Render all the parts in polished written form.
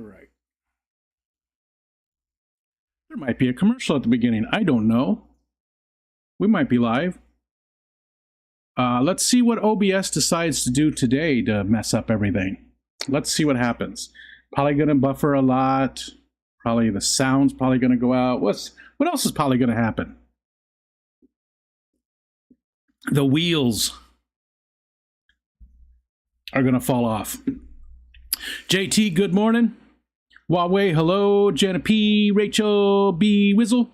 right. There might be a commercial at the beginning. I don't know. We might be live. Let's see what OBS decides to do today to mess up everything. Let's see what happens. Probably going to buffer a lot. Probably the sound's probably going to go out. What else is probably going to happen? The wheels are going to fall off. JT, good morning. Huawei, hello. Janet P, Rachel B, Wizzle.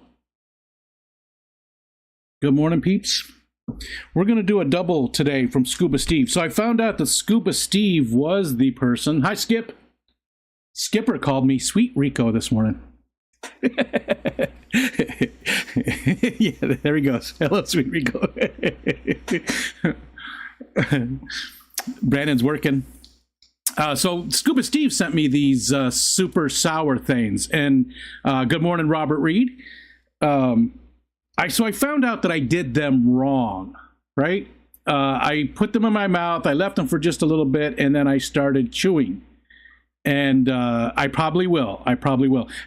Good morning, peeps. We're going to do a double today from Scuba Steve. So I found out that Scuba Steve was the person. Hi, Skip. Skipper called me Sweet Rico this morning. Yeah, there he goes. Hello, Sweet Rico. Brandon's working. So Scuba Steve sent me these super sour things. And good morning, Robert Reed. So I found out that I did them wrong, right? I put them in my mouth. I left them for just a little bit, and then I started chewing. And I probably will.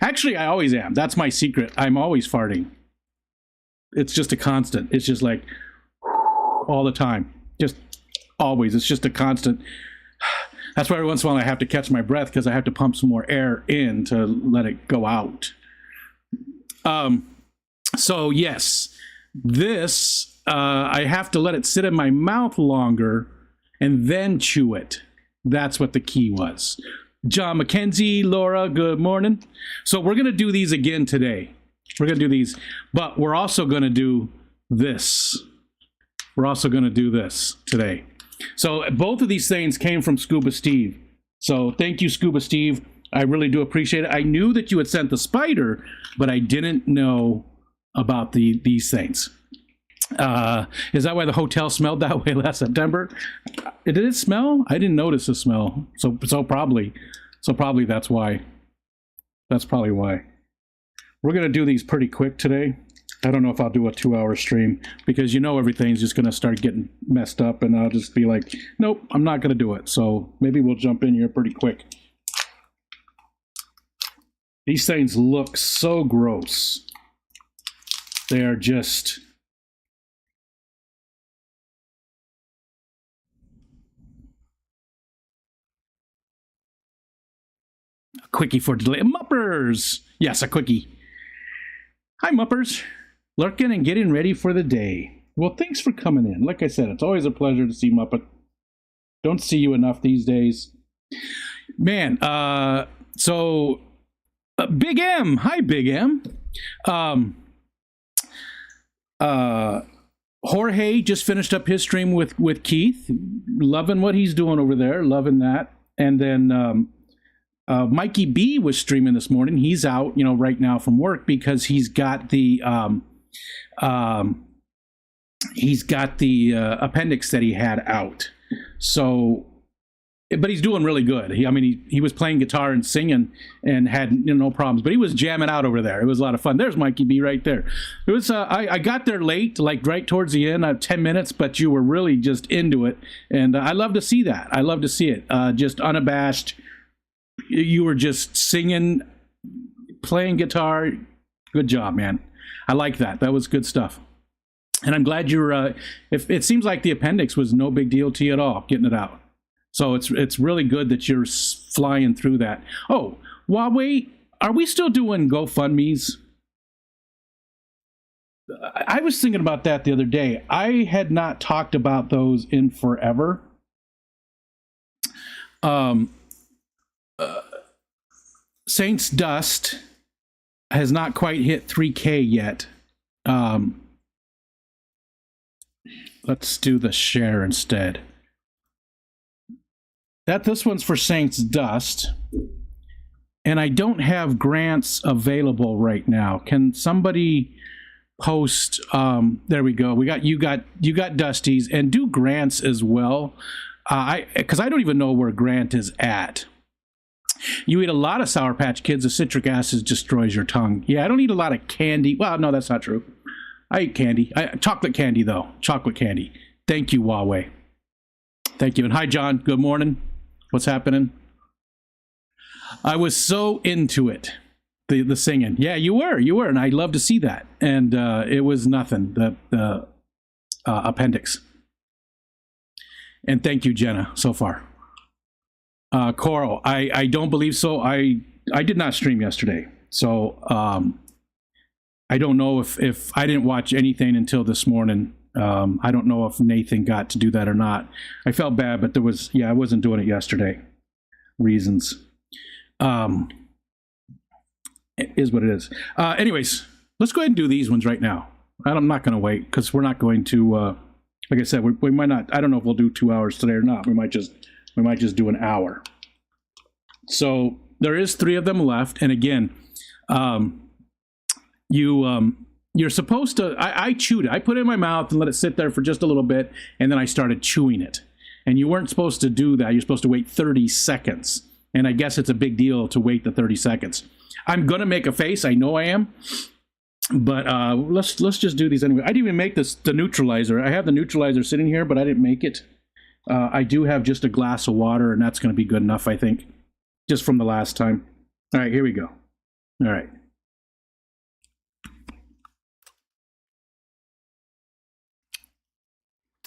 Actually, I always am. That's my secret. I'm always farting. It's just a constant. It's just like all the time. Just always. It's just a constant. That's why every once in a while I have to catch my breath because I have to pump some more air in to let it go out. So yes, this, I have to let it sit in my mouth longer and then chew it. That's what the key was. John McKenzie, Laura, good morning. So we're going to do these again today. We're going to do these, but we're also going to do this. We're also going to do this today. So both of these things came from Scuba Steve. So thank you, Scuba Steve. I really do appreciate it. I knew that you had sent the spider, but I didn't know about these things. Is that why the hotel smelled that way last September? Did it smell? I didn't notice the smell. So probably that's why. That's probably why. We're gonna do these pretty quick today. I don't know if I'll do a 2-hour stream because everything's just gonna start getting messed up, and I'll just be like, nope, I'm not gonna do it. So maybe we'll jump in here pretty quick. These things look so gross. They are just... a quickie for delay. Muppers! Yes, a quickie. Hi, Muppers. Lurking and getting ready for the day. Well, thanks for coming in. Like I said, it's always a pleasure to see Muppet. Don't see you enough these days. Man, Big M. Hi, Big M. Jorge just finished up his stream with Keith. Loving what he's doing over there. Loving that. And then Mikey B was streaming this morning. He's out, right now from work because he's got the appendix that he had out. So, but he's doing really good. He was playing guitar and singing and had no problems. But he was jamming out over there. It was a lot of fun. There's Mikey B right there. It was. I got there late, like right towards the end, 10 minutes. But you were really just into it, and I love to see that. I love to see it. Just unabashed. You were just singing, playing guitar. Good job, man. I like that. That was good stuff. And I'm glad you're. If it seems like the appendix was no big deal to you at all, getting it out. So it's really good that you're flying through that. Oh, Huawei, are we still doing GoFundMes? I was thinking about that the other day. I had not talked about those in forever. Saints Dust has not quite hit 3K yet. Let's do the share instead. This one's for Saints Dust, and I don't have grants available right now. Can somebody post? There we go. You got Dusty's, and do grants as well. Because I don't even know where Grant is at. You eat a lot of Sour Patch Kids, the citric acid destroys your tongue. Yeah, I don't eat a lot of candy. Well, no, that's not true. I eat candy. Chocolate candy, though. Chocolate candy. Thank you, Huawei. Thank you. And hi, John. Good morning. What's happening? I was so into it. The singing. Yeah, you were, and I'd love to see that. And it was nothing. The appendix. And thank you, Jenna, so far. Coral, I don't believe so. I did not stream yesterday, so I don't know if I didn't watch anything until this morning. I don't know if Nathan got to do that or not. I felt bad, but I wasn't doing it yesterday. Reasons. It is what it is. Anyways, let's go ahead and do these ones right now. I'm not going to wait because we're not going to. Like I said, we might not. I don't know if we'll do 2 hours today or not. We might just do an hour. So there is 3 of them left, and again, you're supposed to. I chewed it. I put it in my mouth and let it sit there for just a little bit, and then I started chewing it. And you weren't supposed to do that. You're supposed to wait 30 seconds. And I guess it's a big deal to wait the 30 seconds. I'm gonna make a face. I know I am. But let's just do these anyway. I didn't even make the neutralizer. I have the neutralizer sitting here, but I didn't make it. I do have just a glass of water, and that's going to be good enough, I think, just from the last time. All right, here we go. All right.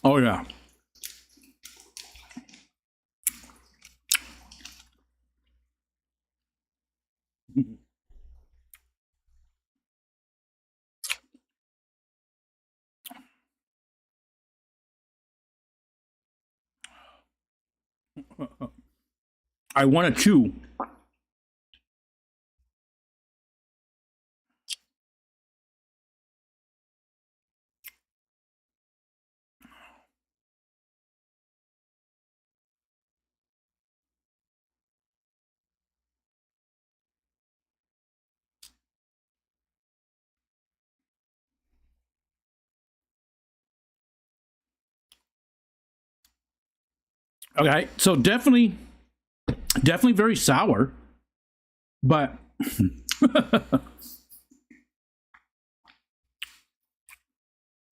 Oh, yeah. I want to chew. Okay, so definitely very sour, but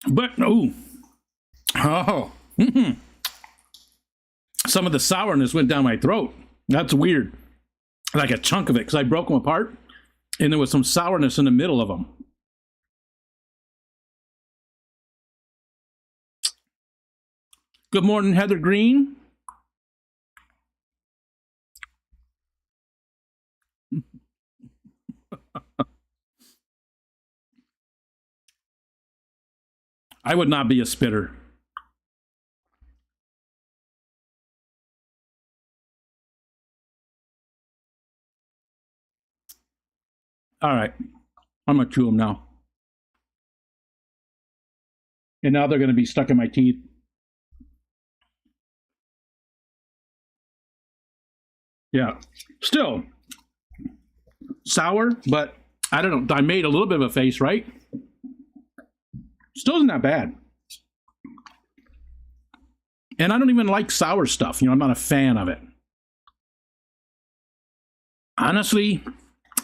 but oh, some of the sourness went down my throat. That's weird, like a chunk of it, because I broke them apart, and there was some sourness in the middle of them. Good morning, Heather Green. I would not be a spitter. All right, I'm gonna chew them now. And now they're gonna be stuck in my teeth. Yeah, still sour, but I don't know. I made a little bit of a face, right? Still isn't that bad. And I don't even like sour stuff. I'm not a fan of it. Honestly,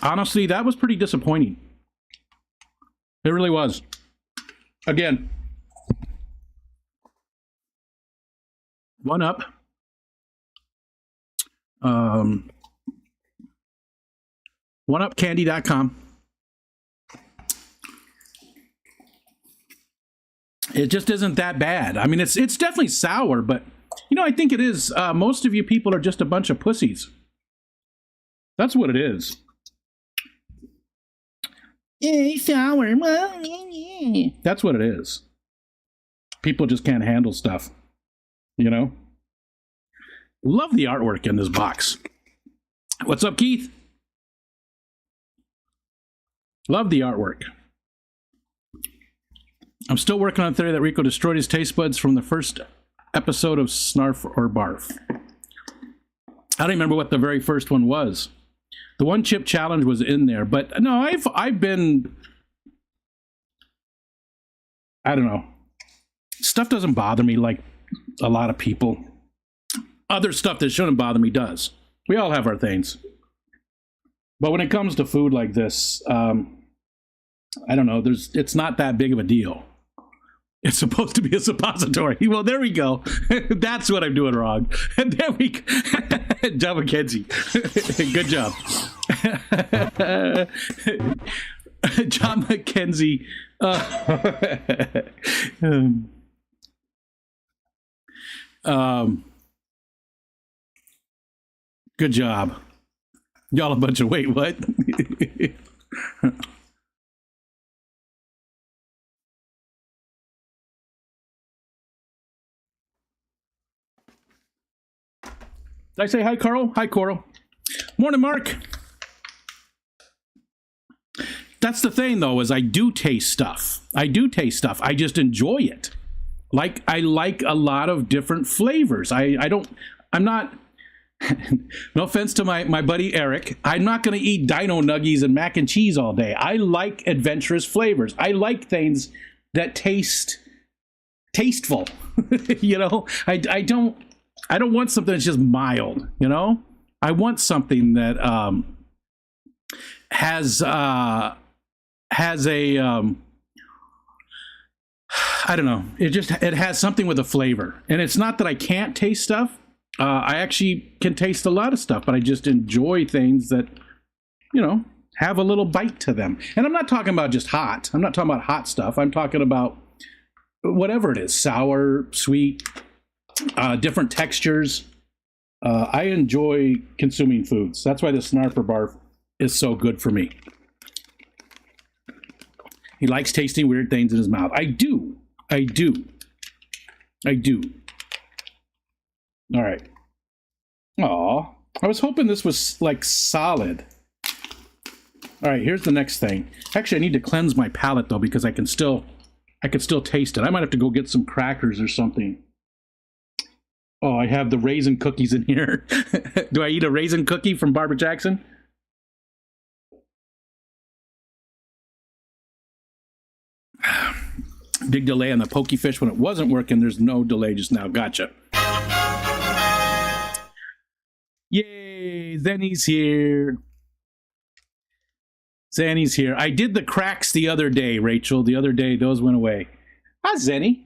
that was pretty disappointing. It really was. Again, 1 up. 1upcandy.com. It just isn't that bad. I mean, it's definitely sour, but I think it is. Most of you people are just a bunch of pussies. That's what it is. Sour. That's what it is. People just can't handle stuff. Love the artwork in this box. What's up, Keith? Love the artwork. I'm still working on the theory that Rico destroyed his taste buds from the first episode of Snarf or Barf. I don't remember what the very first one was. The one chip challenge was in there, but no, I've been, I don't know. Stuff doesn't bother me like a lot of people. Other stuff that shouldn't bother me does. We all have our things. But when it comes to food like this, I don't know, it's not that big of a deal. It's supposed to be a suppository. Well, there we go. That's what I'm doing wrong. And there we go. John McKenzie. Good job. John McKenzie. Good job. Y'all a bunch of wait, what? Did I say hi, Carl? Hi, Coral. Morning, Mark. That's the thing, though, is I do taste stuff. I just enjoy it. Like, I like a lot of different flavors. I'm not, no offense to my buddy Eric, I'm not going to eat dino nuggies and mac and cheese all day. I like adventurous flavors. I like things that taste tasteful. You know, I don't want something that's just mild, you know? I want something that has a I don't know. It has something with a flavor. And it's not that I can't taste stuff. I actually can taste a lot of stuff, but I just enjoy things that, you know, have a little bite to them. And I'm not talking about just hot. I'm not talking about hot stuff. I'm talking about whatever it is, sour, sweet, different textures. I enjoy consuming foods. That's why the Snarf or Barf is so good for me. He likes tasting weird things in his mouth. I do. All right. Aw, I was hoping this was like solid. All right, here's the next thing. Actually, I need to cleanse my palate though, because I could still taste it. I might have to go get some crackers or something. Oh, I have the raisin cookies in here. Do I eat a raisin cookie from Barbara Jackson? Big delay on the pokey fish when it wasn't working. There's no delay just now. Gotcha. Yay, Zenny's here. Zenny's here. I did the cracks the other day, Rachel. The other day, those went away. Hi, Zenny.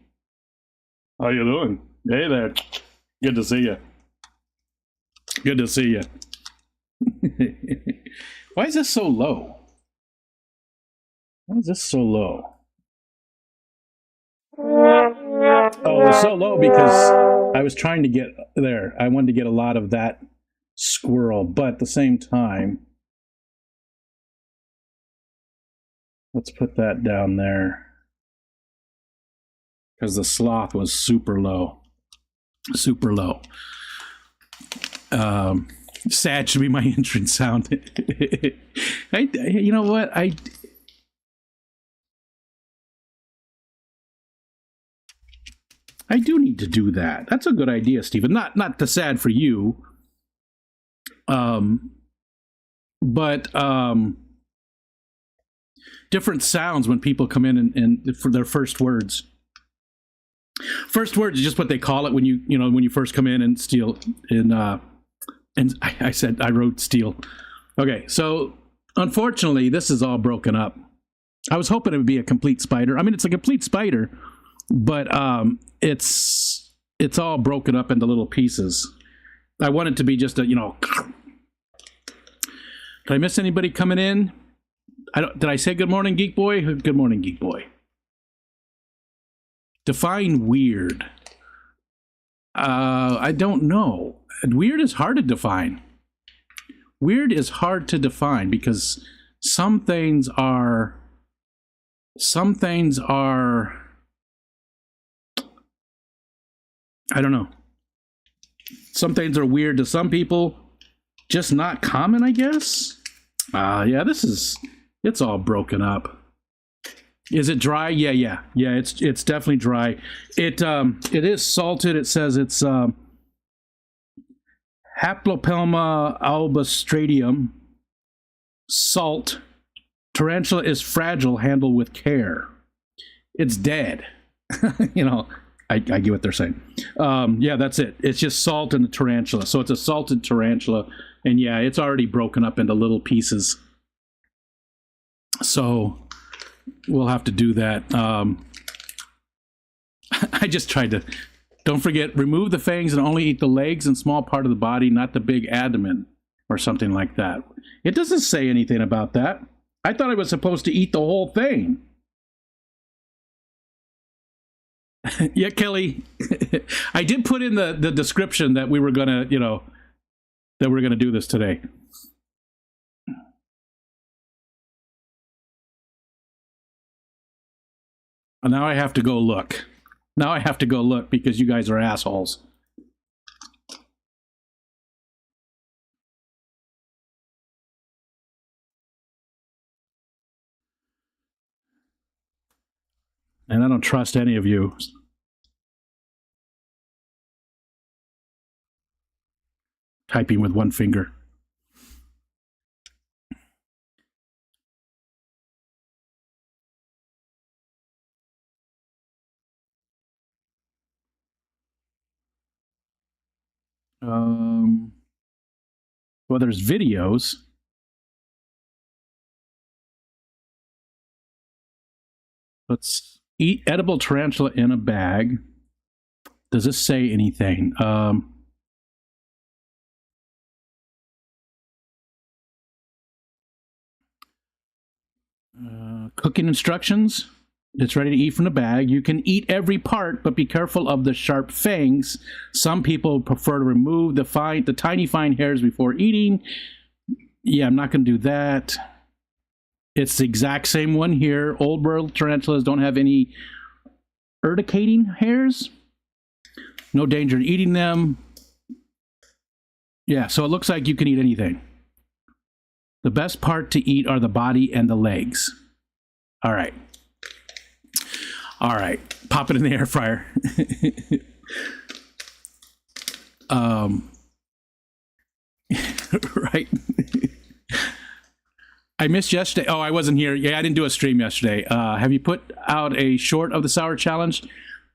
How you doing? Hey there. Good to see you. Good to see you. Why is this so low? Why is this so low? Oh, it's so low because I was trying to get there. I wanted to get a lot of that squirrel, but at the same time, let's put that down there because the sloth was super low. Super low. Sad should be my entrance sound. You know what? I do need to do that. That's a good idea, Stephen. Not the sad for you. But different sounds when people come in and for their first words. First words is just what they call it when you first come in and steal. And I wrote steal. Okay, so unfortunately, this is all broken up. I was hoping it would be a complete spider. I mean, it's a complete spider, but it's all broken up into little pieces. I want it to be just a, Did I miss anybody coming in? Did I say good morning, Geek Boy? Good morning, Geek Boy. Define weird. I don't know. Weird is hard to define. Weird is hard to define because some things are I don't know. Some things are weird to some people, just not common, I guess. Yeah, it's all broken up. Is it dry? Yeah. It's definitely dry. It is salted. It says it's Haplopelma albastratium. Salt. Tarantula is fragile. Handle with care. It's dead. I get what they're saying. Yeah, that's it. It's just salt and a tarantula. So it's a salted tarantula. And yeah, it's already broken up into little pieces. So we'll have to do that. I just tried to. Don't forget, remove the fangs and only eat the legs and small part of the body, not the big abdomen or something like that. It doesn't say anything about that. I thought I was supposed to eat the whole thing. Yeah, Kelly, I did put in the description that we were gonna, that we're gonna do this today. And now I have to go look. Now I have to go look because you guys are assholes. And I don't trust any of you. Typing with one finger. Well, there's videos. Let's eat edible tarantula in a bag. Does this say anything? Cooking instructions. It's ready to eat from the bag. You can eat every part, but be careful of the sharp fangs. Some people prefer to remove the tiny fine hairs before eating. Yeah, I'm not going to do that. It's the exact same one here. Old world tarantulas don't have any urticating hairs. No danger in eating them. Yeah, so it looks like you can eat anything. The best part to eat are the body and the legs. All right. All right. Pop it in the air fryer. Right. I missed yesterday. Oh, I wasn't here. Yeah, I didn't do a stream yesterday. Have you put out a short of the Sour Challenge?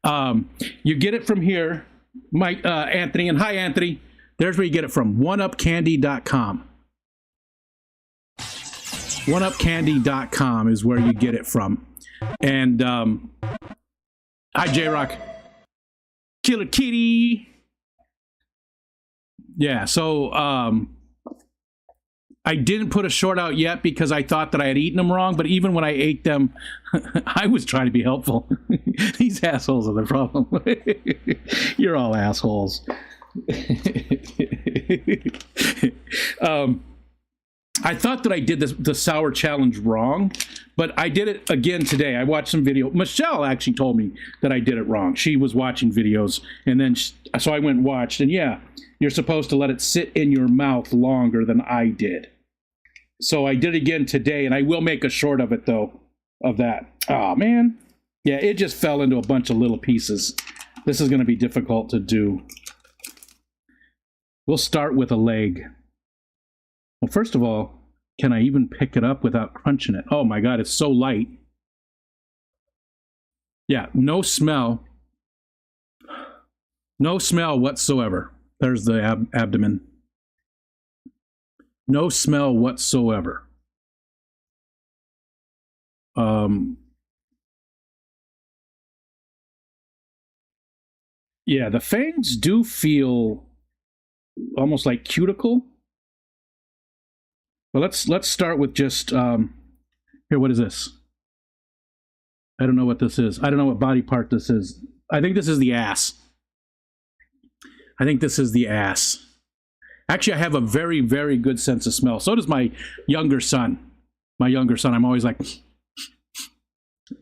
You get it from here, Mike, Anthony, and hi, Anthony. There's where you get it from, oneupcandy.com. Oneupcandy.com is where you get it from. And hi, J-Rock. Killer Kitty. Yeah, so I didn't put a short out yet because I thought that I had eaten them wrong, but even when I ate them, I was trying to be helpful. These assholes are the problem. You're all assholes. I thought that I did the sour challenge wrong, but I did it again today. I watched some video. Michelle actually told me that I did it wrong. She was watching videos, and then so I went and watched, and yeah, you're supposed to let it sit in your mouth longer than I did. So I did it again today, and I will make a short of it, though, of that. Oh, man. Yeah, it just fell into a bunch of little pieces. This is going to be difficult to do. We'll start with a leg. Well, first of all, can I even pick it up without crunching it? Oh, my God, it's so light. Yeah, no smell. No smell whatsoever. There's the abdomen. No smell whatsoever. Yeah, the fangs do feel almost like cuticle. But let's start with just here. What is this? I don't know what this is. I don't know what body part this is. I think this is the ass. I think this is the ass. Actually, I have a very, very good sense of smell. So does my younger son. My younger son, I'm always like,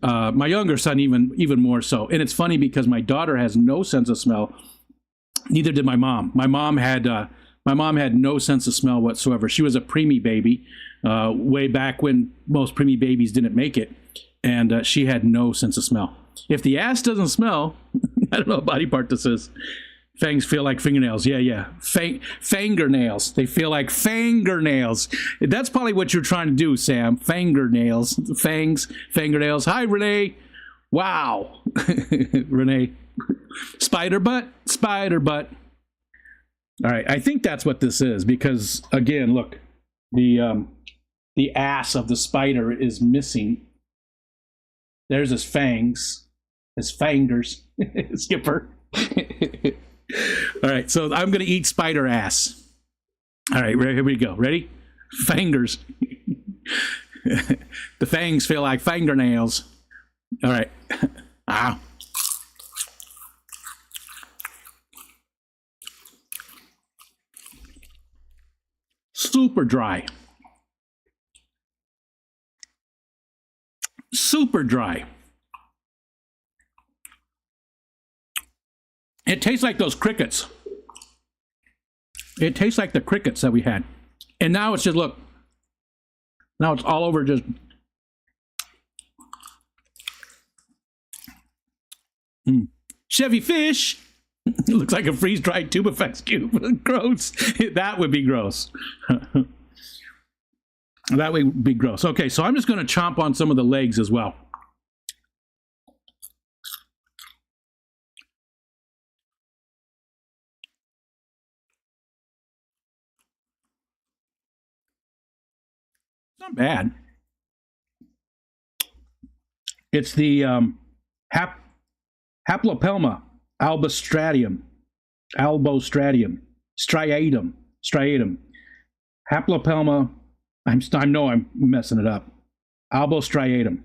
my younger son even more so. And it's funny because my daughter has no sense of smell. Neither did my mom. My mom had no sense of smell whatsoever. She was a preemie baby way back when most preemie babies didn't make it. And she had no sense of smell. If the ass doesn't smell, I don't know what body part this is. Fangs feel like fingernails. Yeah. Fingernails. They feel like fingernails. That's probably what you're trying to do, Sam. Fingernails. Fangs, fingernails. Hi, Renee. Wow. Renee. Spider butt. Spider butt. All right. I think that's what this is because, again, look. The ass of the spider is missing. There's his fangs. His fingers. Skipper. All right, so I'm going to eat spider ass. All right, here we go. Ready? Fingers. The fangs feel like fingernails. All right. Ah. Super dry. Super dry. It tastes like those crickets. It tastes like the crickets that we had. And now it's just, look. Now it's all over just. Chevy fish. It looks like a freeze-dried tube effects cube. Gross. That would be gross. That would be gross. Okay, so I'm just going to chomp on some of the legs as well. Not bad. It's the Haplopelma albostratium, striatum. Haplopelma. I know I'm messing it up. Albostriatum.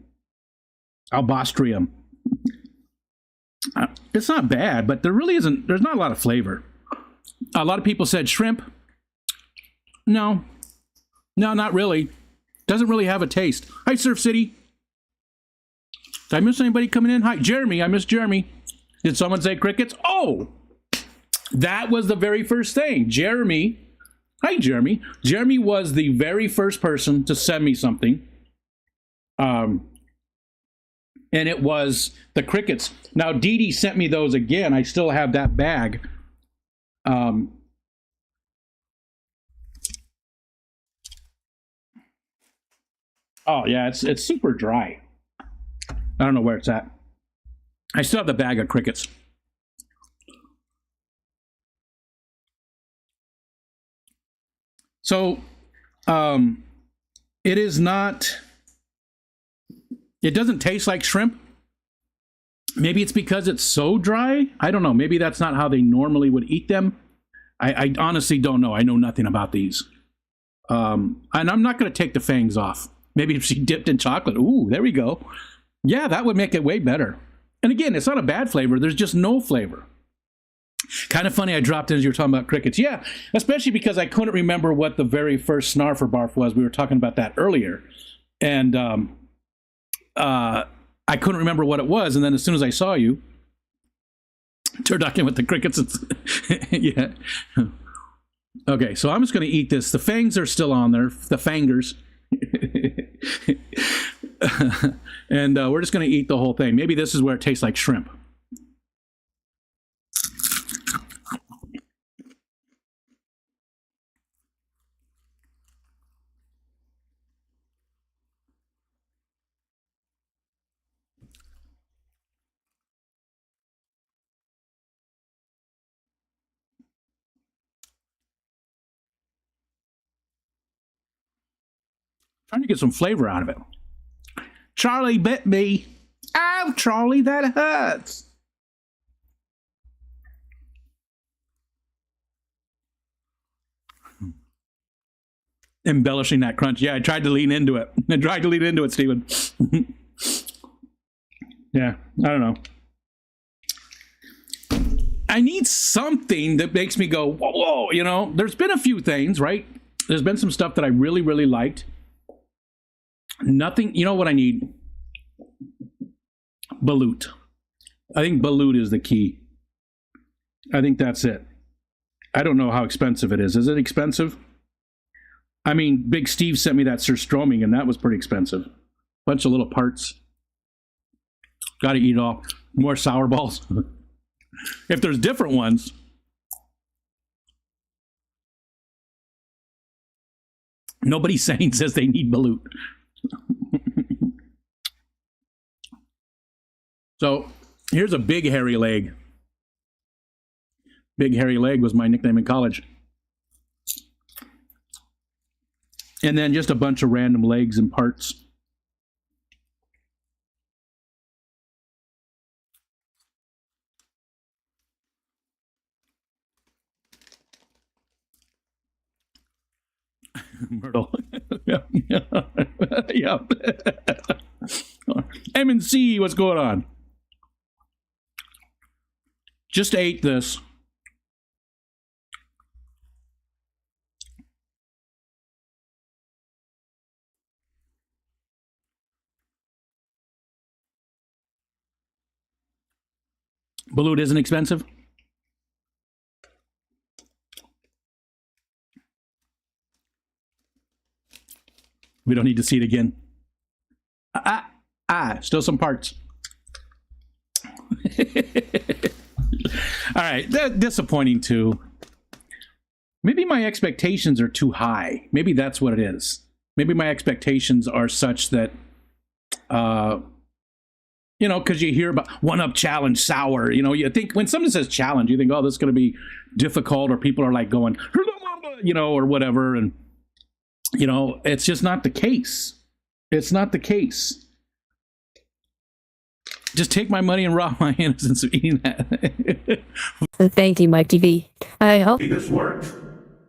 It's not bad, but there really isn't. There's not a lot of flavor. A lot of people said shrimp. No, not really. Doesn't really have a taste. Hi, Surf City. Did I miss anybody coming in? Hi, Jeremy. I missed Jeremy. Did someone say crickets? Oh, that was the very first thing. Jeremy. Hi, Jeremy. Jeremy was the very first person to send me something. And it was the crickets. Now, Dee Dee sent me those again. I still have that bag. Oh, yeah, it's super dry. I don't know where it's at. I still have the bag of crickets. So, it is not, it doesn't taste like shrimp. Maybe it's because it's so dry. I don't know. Maybe that's not how they normally would eat them. I honestly don't know. I know nothing about these. And I'm not going to take the fangs off. Maybe if she dipped in chocolate. Ooh, there we go. Yeah, that would make it way better. And again, it's not a bad flavor. There's just no flavor. Kind of funny I dropped in as you were talking about crickets. Yeah, especially because I couldn't remember what the very first Snarf or Barf was. We were talking about that earlier. And I couldn't remember what it was. And then as soon as I saw you, turducken with the crickets. Yeah. Okay, so I'm just going to eat this. The fangs are still on there. The fangers. And we're just going to eat the whole thing. Maybe this is where it tastes like shrimp. Trying to get some flavor out of it. Charlie bit me. Ow, Charlie, that hurts. Embellishing that crunch. Yeah, I tried to lean into it. Stephen. Yeah, I don't know. I need something that makes me go, whoa, whoa, you know? There's been a few things, right? There's been some stuff that I really, really liked. Nothing, you know what I need? Balut. I think balut is the key. I think that's it. I don't know how expensive it is. Is it expensive? I mean, Big Steve sent me that surströmming, and that was pretty expensive. Bunch of little parts. Got to eat all. More sour balls. If there's different ones. Nobody says they need balut. So here's a big hairy leg. Big hairy leg was my nickname in college. And then just a bunch of random legs and parts. Myrtle. Yeah. Yeah. M&C, what's going on? Just ate this. Balut isn't expensive? We don't need to see it again. Still some parts. All right, disappointing too. Maybe my expectations are too high. Maybe that's what it is. Maybe my expectations are such that, you know, because you hear about one-up challenge sour. You know, you think when someone says challenge, you think, oh, this is going to be difficult, or people are like going, you know, or whatever. And, you know, it's just not the case. It's not the case. Just take my money and rob my innocence of eating that. Thank you, Mike TV. I hope this worked,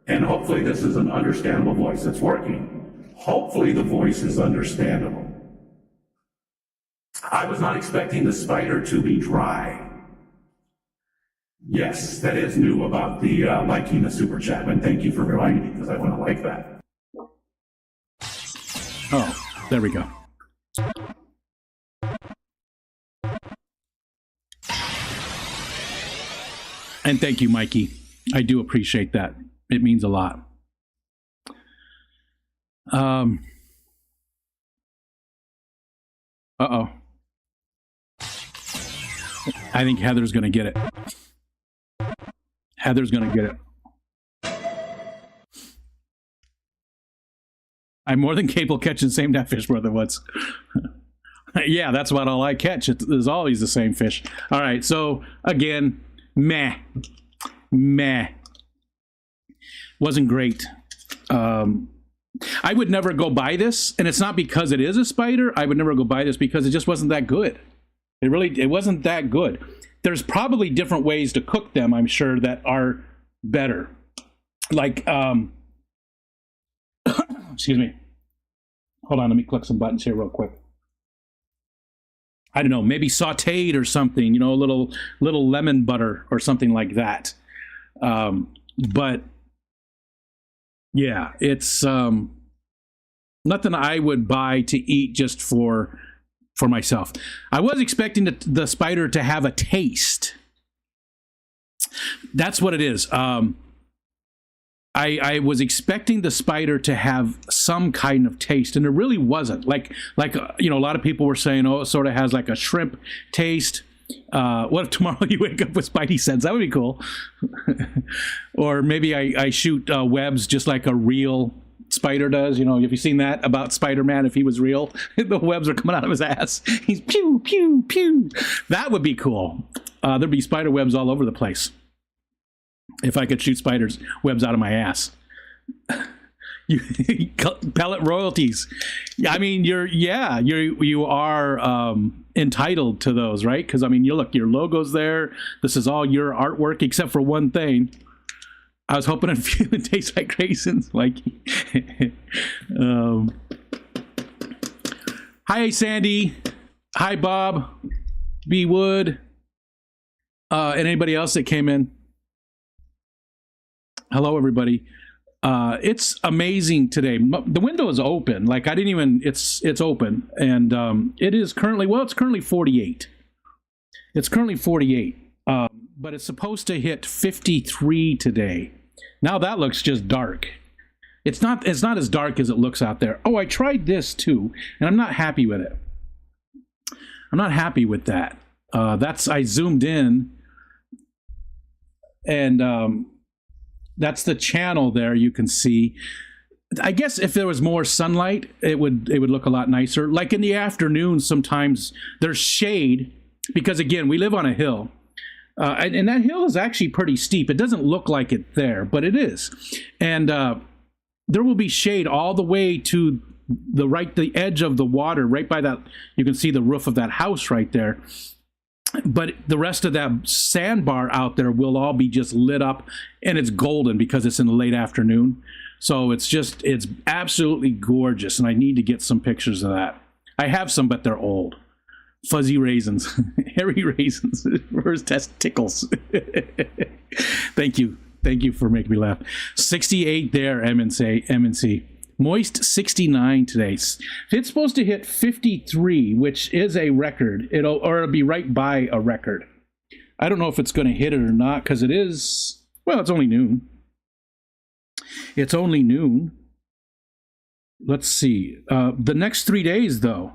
and hopefully this is an understandable voice. It's working. Hopefully the voice is understandable. I was not expecting the spider to be dry. Yes, that is new about the liking the super chat, and thank you for reminding me, because I want to like that. Oh, there we go. And thank you, Mikey. I do appreciate that. It means a lot. Uh-oh. I think Heather's going to get it. Heather's going to get it. I'm more than capable of catching the same damn fish more than once. Yeah, that's about all I catch. There's always the same fish. All right, so again, meh. Wasn't great. I would never go buy this, and it's not because it is a spider. I would never go buy this because it just wasn't that good. It wasn't that good. There's probably different ways to cook them, I'm sure, that are better. Like, excuse me. Hold on, let me click some buttons here real quick. I don't know, maybe sauteed or something, you know, a little lemon butter or something like that. But yeah, it's nothing I would buy to eat just for myself. I was expecting the spider to have a taste. That's what it is. I was expecting the spider to have some kind of taste, and it really wasn't. Like you know, a lot of people were saying, oh, it sort of has like a shrimp taste. What if tomorrow you wake up with spidey sense? That would be cool. Or maybe I shoot webs just like a real spider does. You know, have you seen that about Spider-Man? If he was real, the webs are coming out of his ass. He's pew, pew, pew. That would be cool. There'd be spider webs all over the place if I could shoot spiders webs out of my ass. Pellet royalties. I mean, you are entitled to those, right? Because I mean, you look, your logo's there. This is all your artwork, except for one thing. I was hoping it tastes like raisins. Like, hi, Sandy. Hi, Bob. B. Wood. And anybody else that came in. Hello, everybody. It's amazing today. The window is open. Like I didn't even. It's open, and it is currently. Well, it's currently 48. It's currently 48. But it's supposed to hit 53 today. Now that looks just dark. It's not as dark as it looks out there. Oh, I tried this too, and I'm not happy with it. I'm not happy with that. I zoomed in, and that's the channel there. You can see. I guess if there was more sunlight, it would look a lot nicer. Like in the afternoon, sometimes there's shade because again, we live on a hill. And that hill is actually pretty steep. It doesn't look like it there, but it is. And there will be shade all the way to the edge of the water, right by that. You can see the roof of that house right there. But the rest of that sandbar out there will all be just lit up, and it's golden because it's in the late afternoon. So it's absolutely gorgeous, and I need to get some pictures of that. I have some, but they're old. Fuzzy raisins, hairy raisins, where's testicles? Thank you for making me laugh. 68 there, MNC. Moist 69 today. It's supposed to hit 53, which is a record. It'll be right by a record. I don't know if it's going to hit it or not, because it is, well, it's only noon. It's only noon. Let's see. The next 3 days, though.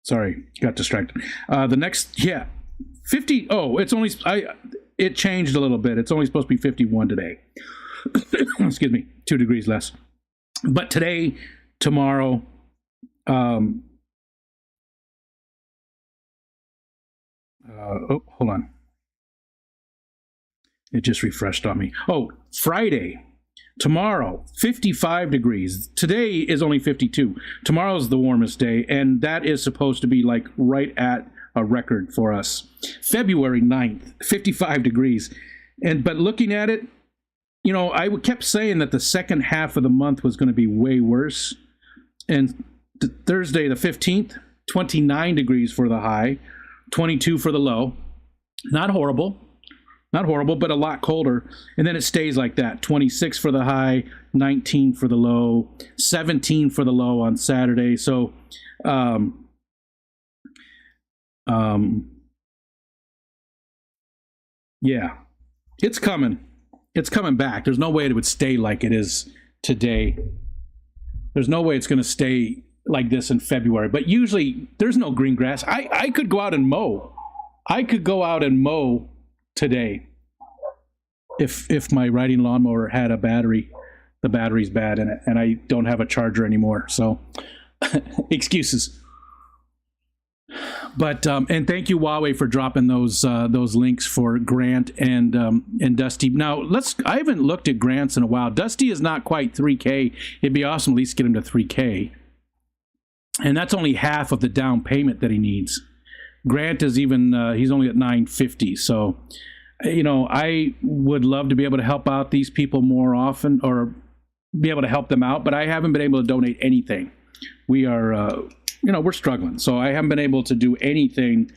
Sorry, got distracted. The next, 50. Oh, it changed a little bit. It's only supposed to be 51 today. Excuse me, 2 degrees less. But today, tomorrow, hold on. It just refreshed on me. Oh, Friday. Tomorrow, 55 degrees. Today is only 52. Tomorrow's the warmest day, and that is supposed to be like right at a record for us. February 9th, 55 degrees. But looking at it, I kept saying that the second half of the month was going to be way worse. And Thursday, the 15th, 29 degrees for the high, 22 for the low. Not horrible, but a lot colder. And then it stays like that. 26 for the high, 19 for the low, 17 for the low on Saturday. So, yeah, it's coming. It's coming back. There's no way it would stay like it is today. There's no way it's going to stay like this in February. But usually there's no green grass. I could go out and mow. I could go out and mow today if my riding lawnmower had a battery. The battery's bad in it, and I don't have a charger anymore. So excuses. But and thank you, Huawei, for dropping those links for Grant and Dusty. Now I haven't looked at Grant's in a while. Dusty is not quite 3K. It'd be awesome at least get him to 3K. And that's only half of the down payment that he needs. Grant is even he's only at 950. So I would love to be able to help out these people more often, or be able to help them out, but I haven't been able to donate anything. We are we're struggling, so I haven't been able to do anything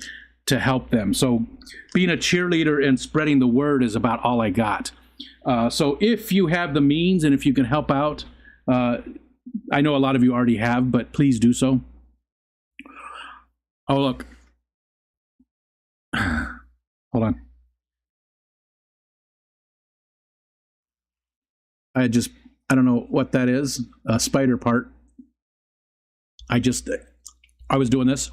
to help them. So being a cheerleader and spreading the word is about all I got. So if you have the means and if you can help out, I know a lot of you already have, but please do so. Oh, look. Hold on. I don't know what that is. A spider part. I was doing this,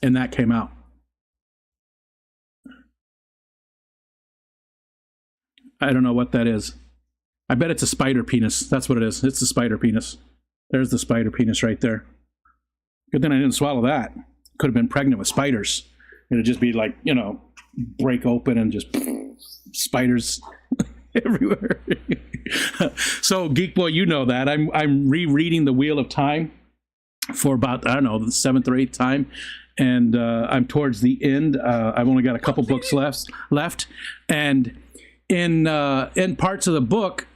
and that came out. I don't know what that is. I bet it's a spider penis. That's what it is. It's a spider penis. There's the spider penis right there. Good thing I didn't swallow that. Could have been pregnant with spiders. It'd just be like, break open and just spiders everywhere. So, Geek Boy, you know that. I'm rereading The Wheel of Time for about, I don't know, the 7th or 8th time. And I'm towards the end. I've only got a couple books left. And in parts of the book,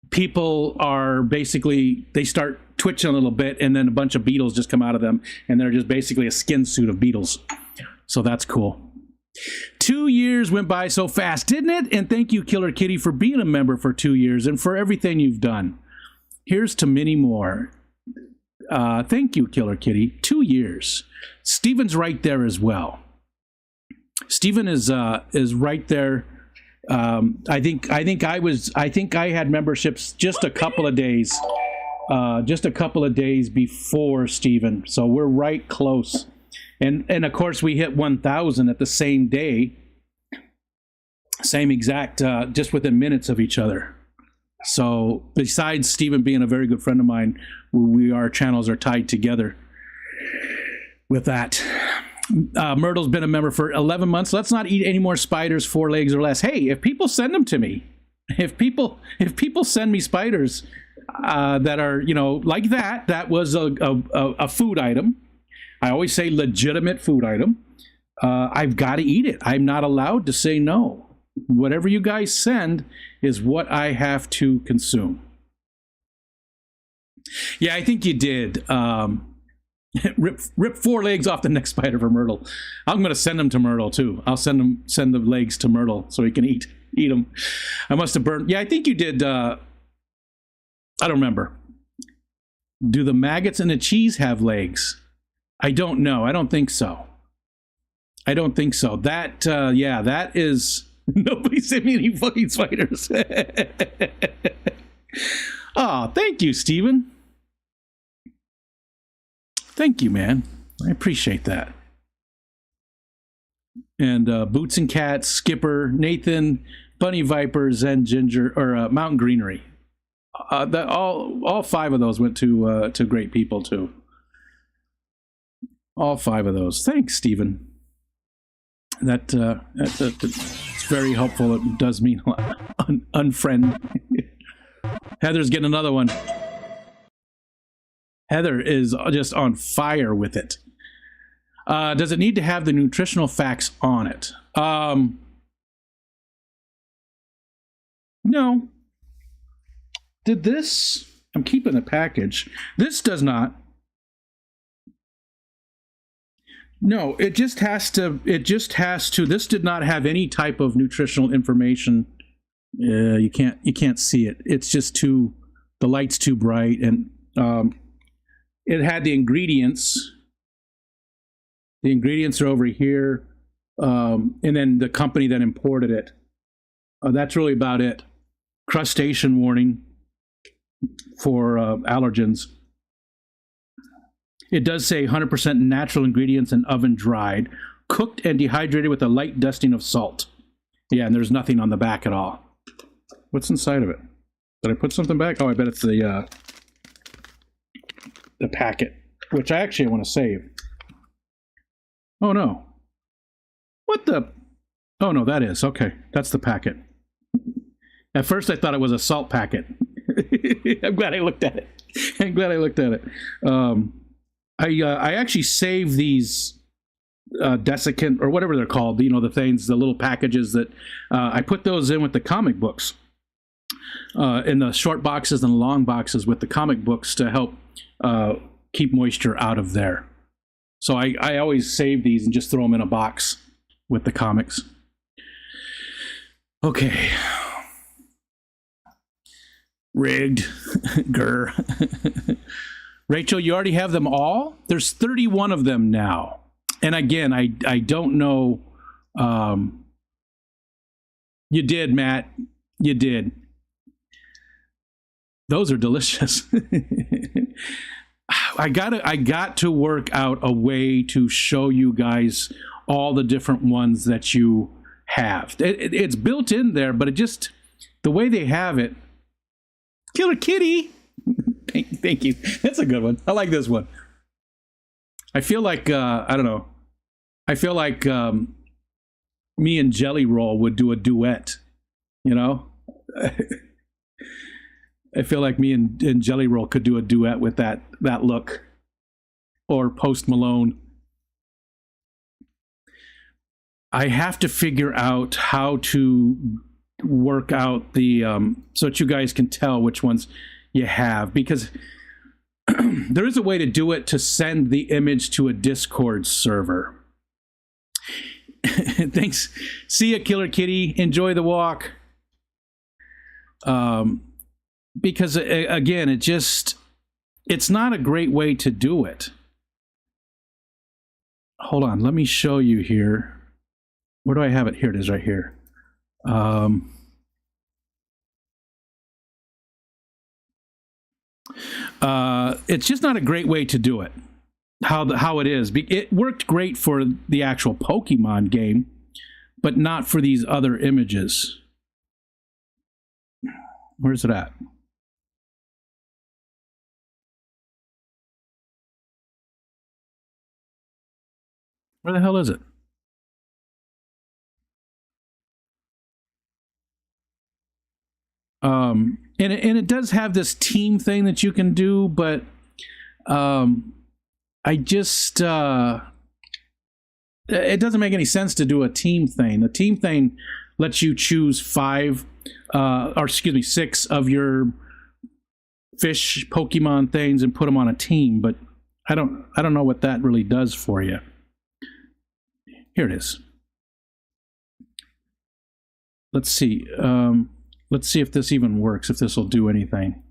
people are basically, they start twitching a little bit, and then a bunch of beetles just come out of them, and they're just basically a skin suit of beetles. So that's cool. 2 years went by so fast, didn't it? And thank you, Killer Kitty, for being a member for 2 years and for everything you've done. Here's to many more. Thank you, Killer Kitty. 2 years. Steven's right there as well. Steven is right there. I think I had memberships just a couple of days before Steven. So we're right close. And of course we hit 1,000 at the same day. Same exact, just within minutes of each other. So besides Steven being a very good friend of mine, our channels are tied together with that. Myrtle's been a member for 11 months. Let's not eat any more spiders, 4 legs or less. Hey, if people send them to me, if people send me spiders, that are, like that. That was a food item. I always say legitimate food item. I've got to eat it. I'm not allowed to say no. Whatever you guys send is what I have to consume. Yeah, I think you did. Rip 4 legs off the neck spider for Myrtle. I'm going to send them to Myrtle too. I'll send the legs to Myrtle so he can eat them. I must have burned. Yeah, I think you did. I don't remember. Do the maggots and the cheese have legs? I don't know. I don't think so. That, yeah, that is... Nobody sent me any fucking spiders. Oh, thank you, Steven. Thank you, man. I appreciate that. And Boots and Cats, Skipper, Nathan, Bunny Vipers, and Ginger, or Mountain Greenery. All 5 of those went to great people, too. All 5 of those. Thanks, Steven. That's very helpful. It does mean a lot. Unfriend. Heather's getting another one. Heather is just on fire with it. Does it need to have the nutritional facts on it? No. Did this? I'm keeping the package. This does not. No, it just has to. This did not have any type of nutritional information. You can't see it. It's just the light's too bright, and it had the ingredients. The ingredients are over here, and then the company that imported it. That's really about it. Crustacean warning for allergens. It does say 100% natural ingredients and oven dried, cooked and dehydrated with a light dusting of salt. Yeah, and there's nothing on the back at all. What's inside of it? Did I put something back? Oh, I bet it's the packet, which I actually want to save. Oh, no. What the? Oh, no, that is. Okay, that's the packet. At first, I thought it was a salt packet. I'm glad I looked at it. I actually save these desiccant, or whatever they're called, the things, the little packages that I put those in with the comic books, in the short boxes and the long boxes with the comic books to help keep moisture out of there. So I always save these and just throw them in a box with the comics. Okay. Rigged. Grr. Rachel, you already have them all? There's 31 of them now. And again, I don't know. You did, Matt. You did. Those are delicious. I got to work out a way to show you guys all the different ones that you have. It's built in there, but the way they have it. Killer Kitty. Thank you. That's a good one. I like this one. I feel like I don't know. I feel like me and Jelly Roll would do a duet. I feel like me and Jelly Roll could do a duet with that look, or Post Malone. I have to figure out how to work out the so that you guys can tell which ones you have, because there is a way to do it to send the image to a Discord server. Thanks. See ya, Killer Kitty. Enjoy the walk. Because again, it's not a great way to do it. Hold on, let me show you here. Where do I have it? Here it is, right here. It's just not a great way to do it. How it is. It worked great for the actual Pokemon game, but not for these other images. Where's it at? Where the hell is it? it does have this team thing that you can do, but I just it doesn't make any sense to do a team thing. The team thing lets you choose 6 of your fish Pokemon things and put them on a team, but I don't know what that really does for you. Here it is. Let's see. Let's see if this even works, if this will do anything.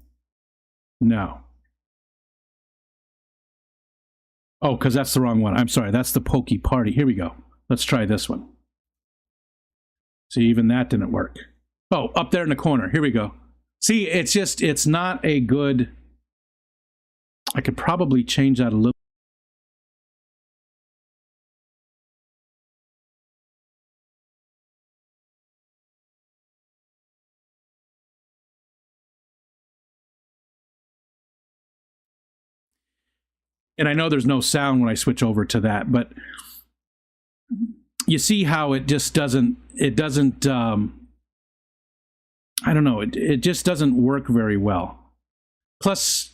No. Oh, because that's the wrong one. I'm sorry. That's the Poke Party. Here we go. Let's try this one. See, even that didn't work. Oh, up there in the corner. Here we go. See, it's not a good... I could probably change that a little. And I know there's no sound when I switch over to that, but you see how it just doesn't, I don't know, it just doesn't work very well. Plus,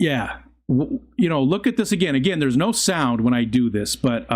yeah, you know, look at this again. Again, there's no sound when I do this, but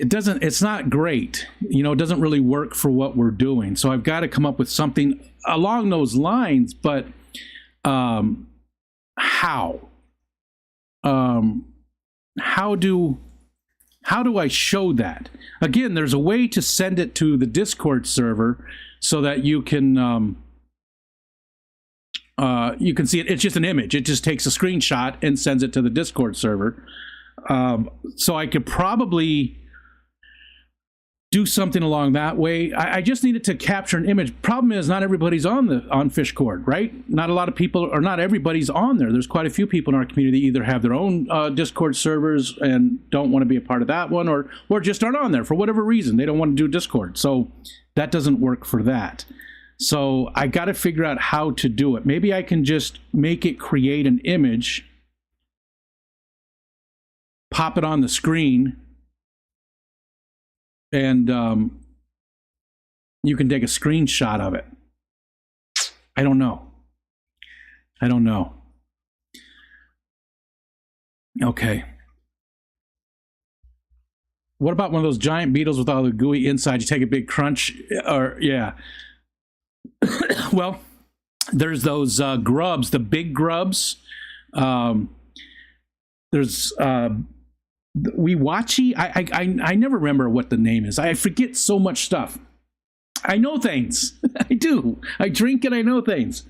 it's not great. You know, it doesn't really work for what we're doing. So I've got to come up with something along those lines, but how? How do I show that? Again, there's a way to send it to the Discord server so that you can see it. It's just an image. It just takes a screenshot and sends it to the Discord server. So I could probably do something along that way. I just needed to capture an image. Problem is, not everybody's on Fishcord, right? Not a lot of people, or not everybody's on there. There's quite a few people in our community that either have their own Discord servers and don't want to be a part of that one, or just aren't on there for whatever reason. They don't want to do Discord. So that doesn't work for that. So I got to figure out how to do it. Maybe I can just make it create an image, pop it on the screen, and you can take a screenshot of it. I don't know. Okay. What about one of those giant beetles with all the gooey inside? You take a big crunch, or yeah. Well, there's those grubs, the big grubs. There's Weewachi. I never remember what the name is. I forget so much stuff. I know things. I do. I drink and I know things.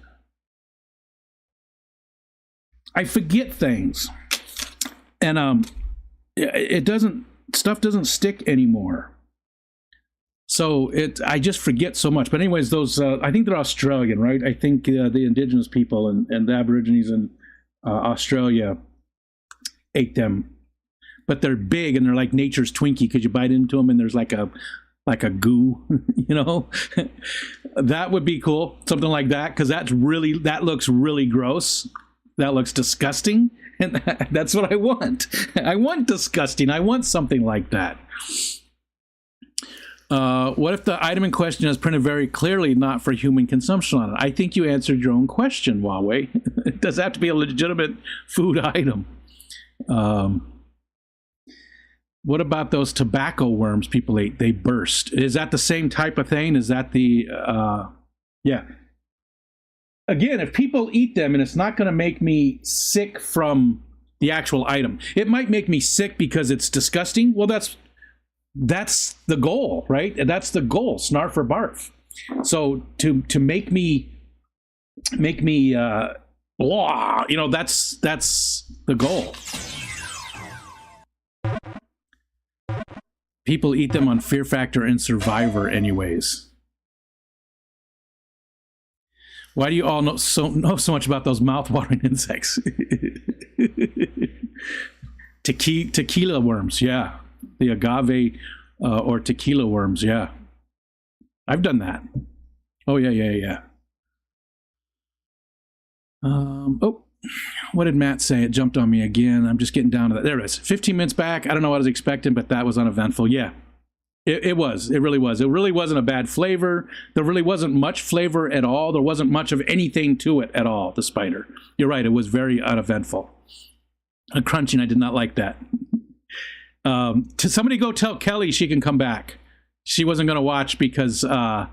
I forget things, and stuff doesn't stick anymore. So I just forget so much. But anyways, those I think they're Australian, right? I think the indigenous people and the Aborigines in Australia ate them. But they're big and they're like nature's Twinkie because you bite into them and there's like a goo, you know. That would be cool, something like that, because that looks really gross. That looks disgusting, and that's what I want. I want disgusting. I want something like that. What if the item in question is printed very clearly not for human consumption on it? I think you answered your own question, Huawei. It does have to be a legitimate food item. What about those tobacco worms people ate? They burst. Is that the same type of thing? Is that the, yeah. Again, if people eat them and it's not going to make me sick from the actual item, it might make me sick because it's disgusting. Well, that's the goal, right? That's the goal, Snarf or Barf. So to make me, blah, you know, that's the goal. People eat them on Fear Factor and Survivor anyways. Why do you all know so much about those mouth-watering insects? Tequila worms, yeah. The agave or tequila worms, yeah. I've done that. Oh, yeah. Oh, what did Matt say? It jumped on me again. I'm just getting down to that. There it is. 15 minutes back. I don't know what I was expecting, but that was uneventful. Yeah, it was. It really was. It really wasn't a bad flavor. There really wasn't much flavor at all. There wasn't much of anything to it at all, the spider. You're right. It was very uneventful. Crunching, I did not like that. To somebody go tell Kelly she can come back. She wasn't going to watch because of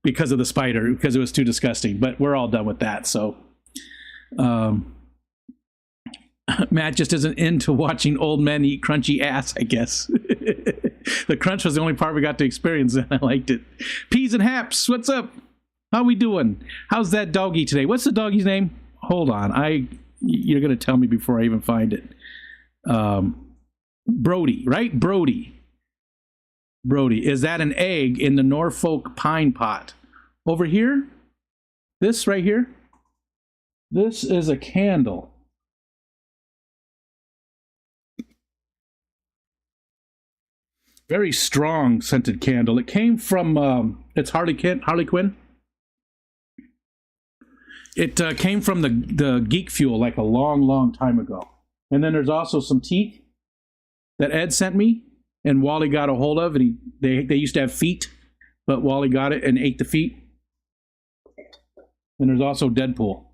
the spider, because it was too disgusting. But we're all done with that, so... Matt just isn't into watching old men eat crunchy ass, I guess. The crunch was the only part we got to experience, and I liked it. Peas and Haps, what's up? How we doing? How's that doggy today? What's the doggy's name? Hold on, you're gonna tell me before I even find it. Brody, right? Brody. Is that an egg in the Norfolk pine pot? Over here? This right here? This is a candle. Very strong scented candle. It came from, it's Harley Quinn. It came from the Geek Fuel like a long time ago. And then there's also some teeth that Ed sent me and Wally got a hold of. And they used to have feet, but Wally got it and ate the feet. And there's also Deadpool.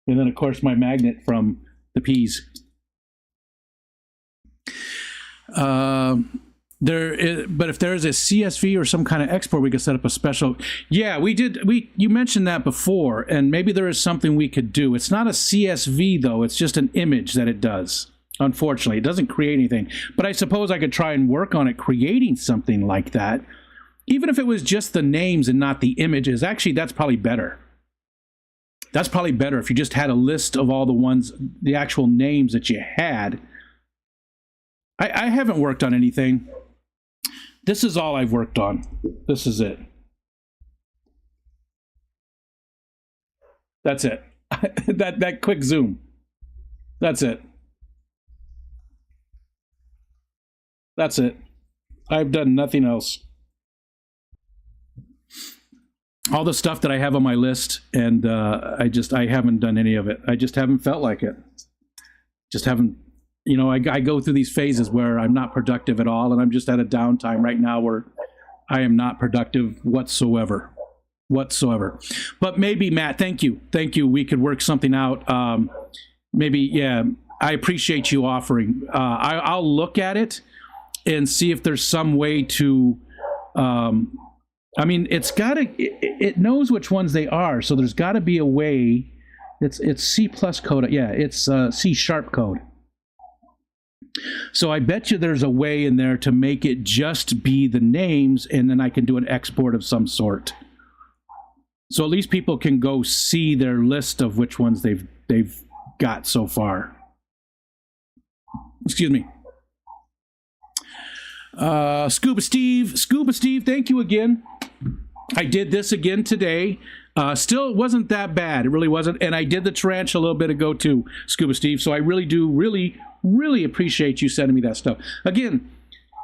And then, of course, my magnet from the peas. But if there is a CSV or some kind of export, we could set up a special. Yeah, we did. You mentioned that before, and maybe there is something we could do. It's not a CSV though; it's just an image that it does. Unfortunately, it doesn't create anything. But I suppose I could try and work on it, creating something like that, even if it was just the names and not the images. Actually, that's probably better. That's probably better if you just had a list of all the actual names that you had. I haven't worked on anything. This is all I've worked on. This is it. That's it. that quick zoom. That's it. That's it. I've done nothing else. All the stuff that I have on my list, and I haven't done any of it. I just haven't felt like it. Just haven't. You know, I go through these phases where I'm not productive at all, and I'm just at a downtime right now where I am not productive whatsoever. But maybe, Matt, thank you. We could work something out. Maybe, yeah, I appreciate you offering. I'll look at it and see if there's some way to, I mean, it knows which ones they are, so there's got to be a way. It's C+ code. Yeah, it's C# code. So I bet you there's a way in there to make it just be the names, and then I can do an export of some sort. So at least people can go see their list of which ones they've got so far. Excuse me. Scuba Steve, thank you again. I did this again today. Still wasn't that bad. It really wasn't. And I did the tarantula a little bit ago too, Scuba Steve. So I really do really appreciate you sending me that stuff. Again,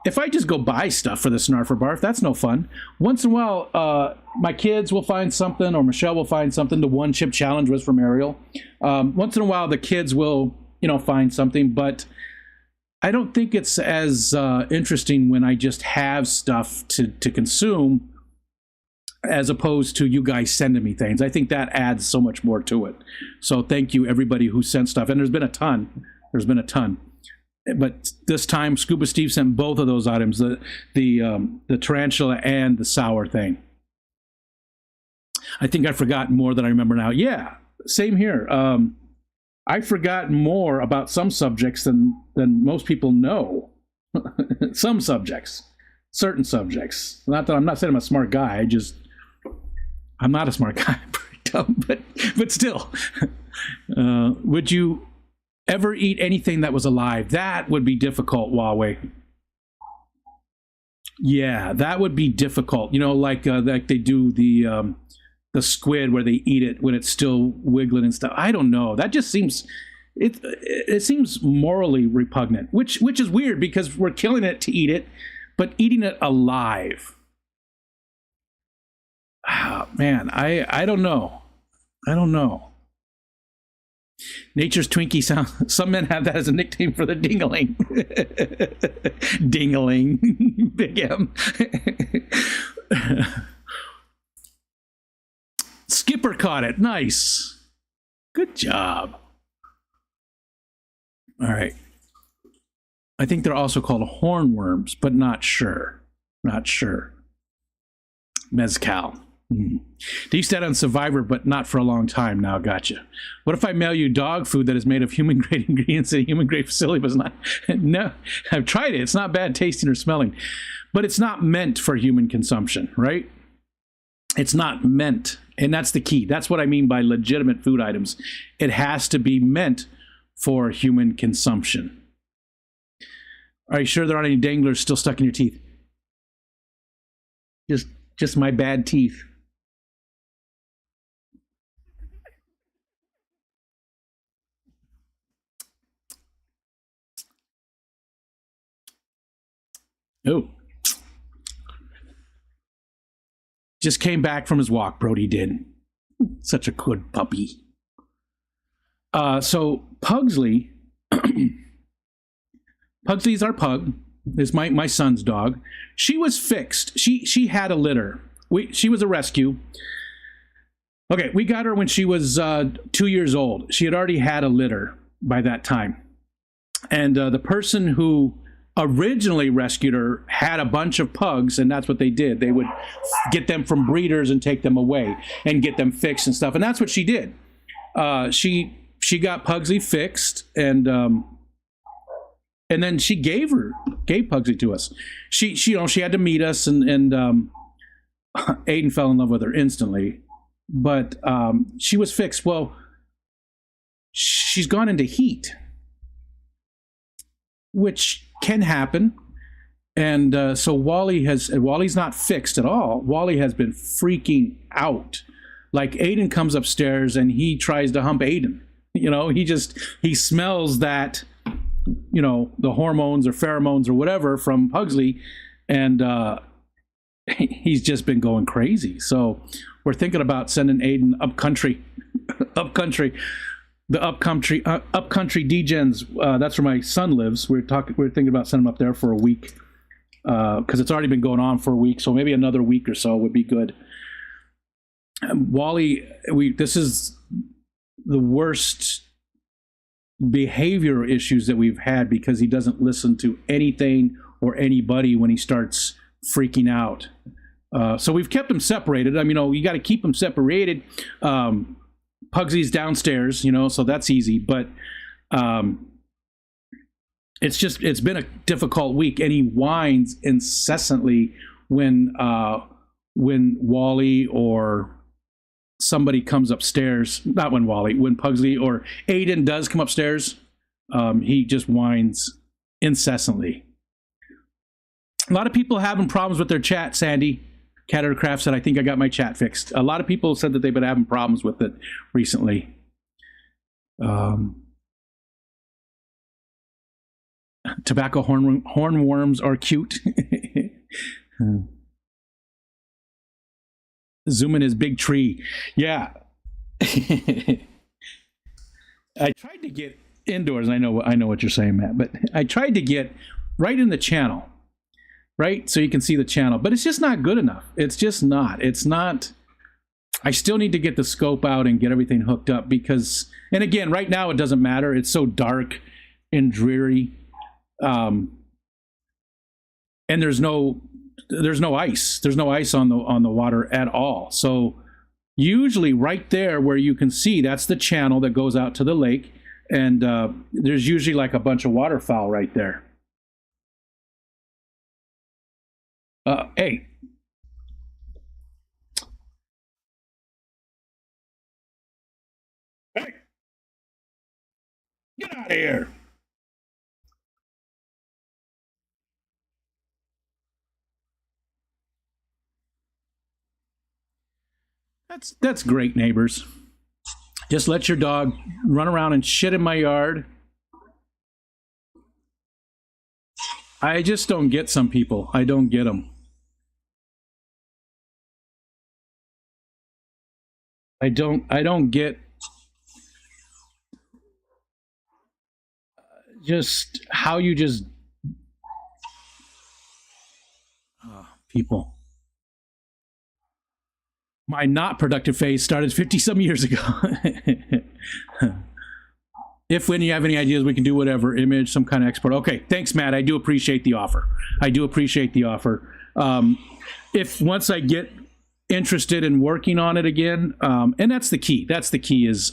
if I just go buy stuff for the Snarf or Barf, that's no fun. Once in a while, my kids will find something, or Michelle will find something. The one chip challenge was from Ariel. Once in a while, the kids will, find something, but I don't think it's as interesting when I just have stuff to consume, as opposed to you guys sending me things. I think that adds so much more to it. So thank you, everybody who sent stuff. And there's been a ton. But this time, Scuba Steve sent both of those items, the tarantula and the sour thing. I think I forgot more than I remember now. Yeah, same here. I forgot more about some subjects than most people know. Some subjects. Certain subjects. Not that I'm not saying I'm a smart guy. I'm not a smart guy. I'm pretty dumb, but still. Would you ever eat anything that was alive? That would be difficult, Huawei. Yeah, that would be difficult. Like they do the the squid where they eat it when it's still wiggling and stuff. I don't know. That just seems it seems morally repugnant, which is weird because we're killing it to eat it, but eating it alive. Oh, man, I don't know. I don't know. Nature's Twinkie sound. Some men have that as a nickname for the dingling. Dingling. Big M. Skipper caught it. Nice. Good job. All right. I think they're also called hornworms, but not sure. Not sure. Mezcal. They used that on Survivor, but not for a long time now. Gotcha. What if I mail you dog food that is made of human-grade ingredients at a human-grade facility, but it's not? No, I've tried it. It's not bad tasting or smelling, but it's not meant for human consumption, right? It's not meant, and that's the key. That's what I mean by legitimate food items. It has to be meant for human consumption. Are you sure there aren't any danglers still stuck in your teeth? Just my bad teeth. Oh. Just came back from his walk, Brody did. Such a good puppy. So Pugsley, Pugsley's our pug. Is my son's dog. She was fixed. She had a litter. She was a rescue. Okay, we got her when she was 2 years old. She had already had a litter by that time. And the person who originally rescued her had a bunch of pugs, and that's what they did. They would get them from breeders and take them away and get them fixed and stuff. And that's what she did. She got Pugsley fixed, and then she gave Pugsley to us. She had to meet us, and Aiden fell in love with her instantly. But she was fixed. Well, she's gone into heat, which can happen. And so Wally's not fixed at all. Wally has been freaking out. Like, Aiden comes upstairs and he tries to hump Aiden. You know, he smells that, you know, the hormones or pheromones or whatever from Pugsley, and he's just been going crazy. So we're thinking about sending Aiden up country, the upcountry Degens. That's where my son lives. We're thinking about sending him up there for a week, because it's already been going on for a week. So maybe another week or so would be good. Wally, this is the worst behavior issues that we've had, because he doesn't listen to anything or anybody when he starts freaking out. So we've kept him separated. I mean, you got to keep him separated. Pugsy's downstairs, so that's easy. But it's been a difficult week, and he whines incessantly when Wally or somebody comes upstairs. Not when Pugsley or Aiden does come upstairs. He just whines incessantly. A lot of people having problems with their chat, Sandy. Cat Craft said, I think I got my chat fixed. A lot of people said that they've been having problems with it recently. Tobacco hornworms are cute. Zoom in his big tree. Yeah. I tried to get indoors. I know what you're saying, Matt, but I tried to get right in the channel. Right? So you can see the channel, but it's just not good enough. It's just not. It's not. I still need to get the scope out and get everything hooked up, because, and again, right now it doesn't matter. It's so dark and dreary. And there's no ice. There's no ice on the water at all. So usually right there where you can see, that's the channel that goes out to the lake. And there's usually like a bunch of waterfowl right there. Hey. Hey. Get out of here. That's great, neighbors. Just let your dog run around and shit in my yard. I just don't get some people. I don't get them. I don't get just how you just people. My not productive phase started 50 some years ago. If when you have any ideas, we can do whatever, image, some kind of export. Okay, thanks, Matt. I do appreciate the offer. If once I get interested in working on it again, and that's the key. That's the key is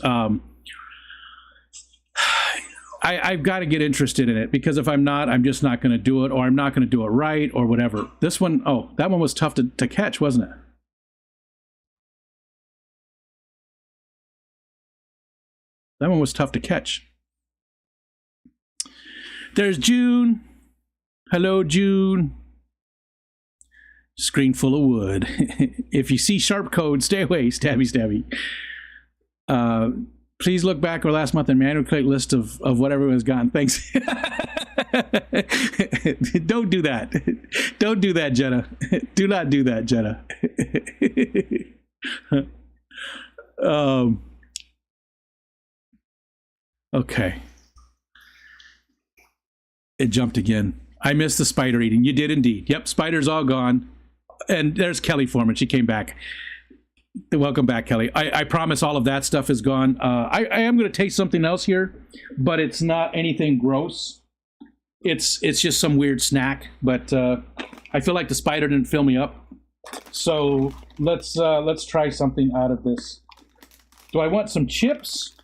I've got to get interested in it, because if I'm not, I'm just not going to do it, or I'm not going to do it right, or whatever. This one, oh, that one was tough to catch, wasn't it? That one was tough to catch. There's June. Hello, June. Screen full of wood. If you see sharp code, stay away. Stabby, stabby. Please look back over last month and manually create a list of what everyone's gotten. Thanks. Don't do that. Don't do that, Jenna. Do not do that, Jenna. Okay. It jumped again. I missed the spider eating. You did indeed. Yep, spider's all gone. And there's Kelly Foreman. She came back. Welcome back, Kelly. I promise all of that stuff is gone. I am going to taste something else here, but it's not anything gross. It's just some weird snack, but I feel like the spider didn't fill me up. So let's try something out of this. Do I want some chips?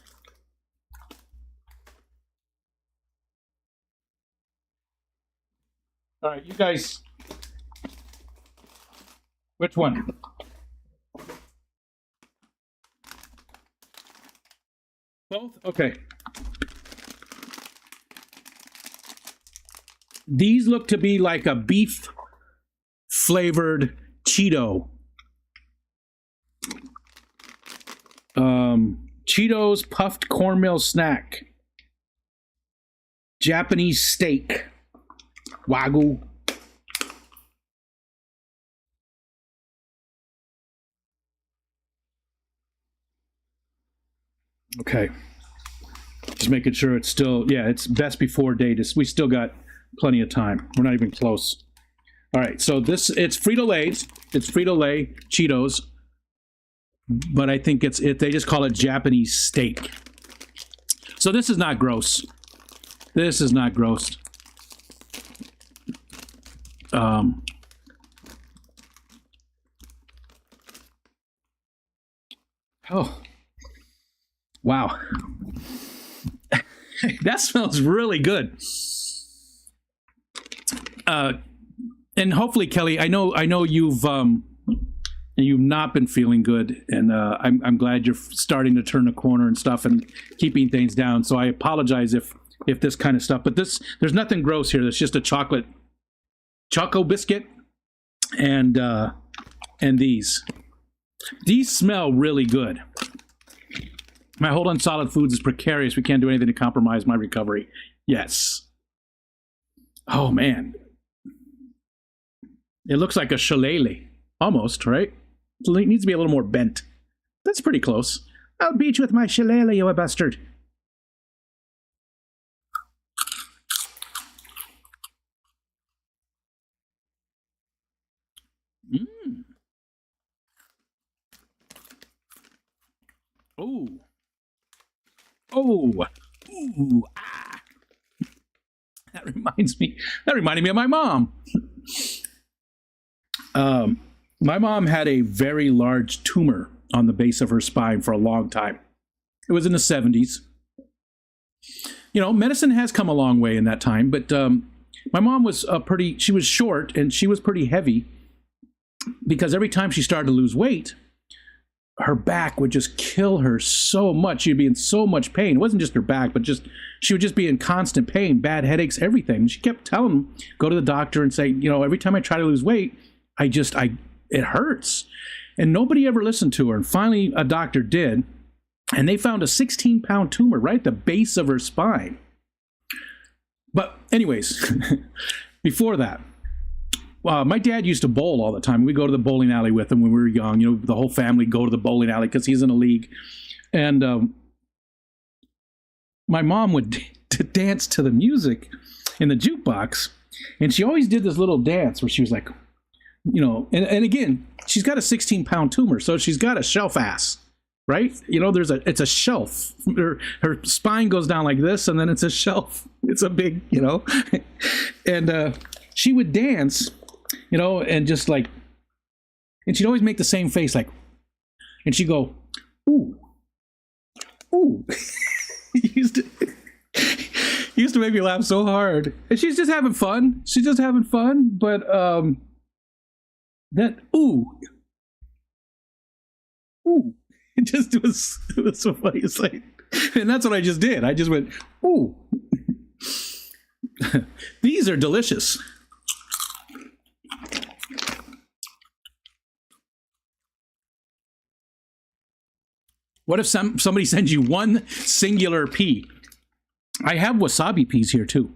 All right, you guys. Which one? Both? Okay. These look to be like a beef flavored Cheeto. Cheetos puffed cornmeal snack. Japanese steak. Wagyu. Okay. Just making sure it's still, yeah, it's best before date. We still got plenty of time. We're not even close. All right, so it's Frito-Lay's. It's Frito-Lay Cheetos. But I think they just call it Japanese steak. So this is not gross. This is not gross. Oh. Wow. That smells really good. And hopefully, Kelly, I know you've not been feeling good, and I'm glad you're starting to turn a corner and stuff and keeping things down. So I apologize if this kind of stuff, but there's nothing gross here. There's just a choco biscuit and these smell really good. My hold on solid foods is precarious. We can't do anything to compromise my recovery. Yes. Oh, man. It looks like a shillelagh. Almost, right? It needs to be a little more bent. That's pretty close. I'll beat you with my shillelagh, you a bastard. Mmm. Oh. Oh. Ooh. Ah. That reminded me of my mom. My mom had a very large tumor on the base of her spine for a long time. It was in the 70s. You know, medicine has come a long way in that time, but my mom was she was short and she was pretty heavy, because every time she started to lose weight, her back would just kill her so much. She'd be in so much pain. It wasn't just her back, but she would just be in constant pain, bad headaches, everything. And she kept telling them, go to the doctor and say, you know, every time I try to lose weight, it hurts. And nobody ever listened to her. And finally, a doctor did. And they found a 16-pound tumor right at the base of her spine. But anyways, before that, my dad used to bowl all the time. We'd go to the bowling alley with him when we were young. You know, the whole family go to the bowling alley because he's in a league. And my mom would dance to the music in the jukebox. And she always did this little dance where she was like, you know, and again, she's got a 16-pound tumor, so she's got a shelf ass, right? You know, it's a shelf. Her spine goes down like this, and then it's a shelf. It's a big, you know. And she would dance, you know, and just like, and she'd always make the same face, like, and she'd go, ooh, ooh. Used to make me laugh so hard. And she's just having fun. She's just having fun. But that ooh, it was so funny. It's like, and that's what I just did. I just went ooh. These are delicious. What if somebody sends you one singular pea? I have wasabi peas here too.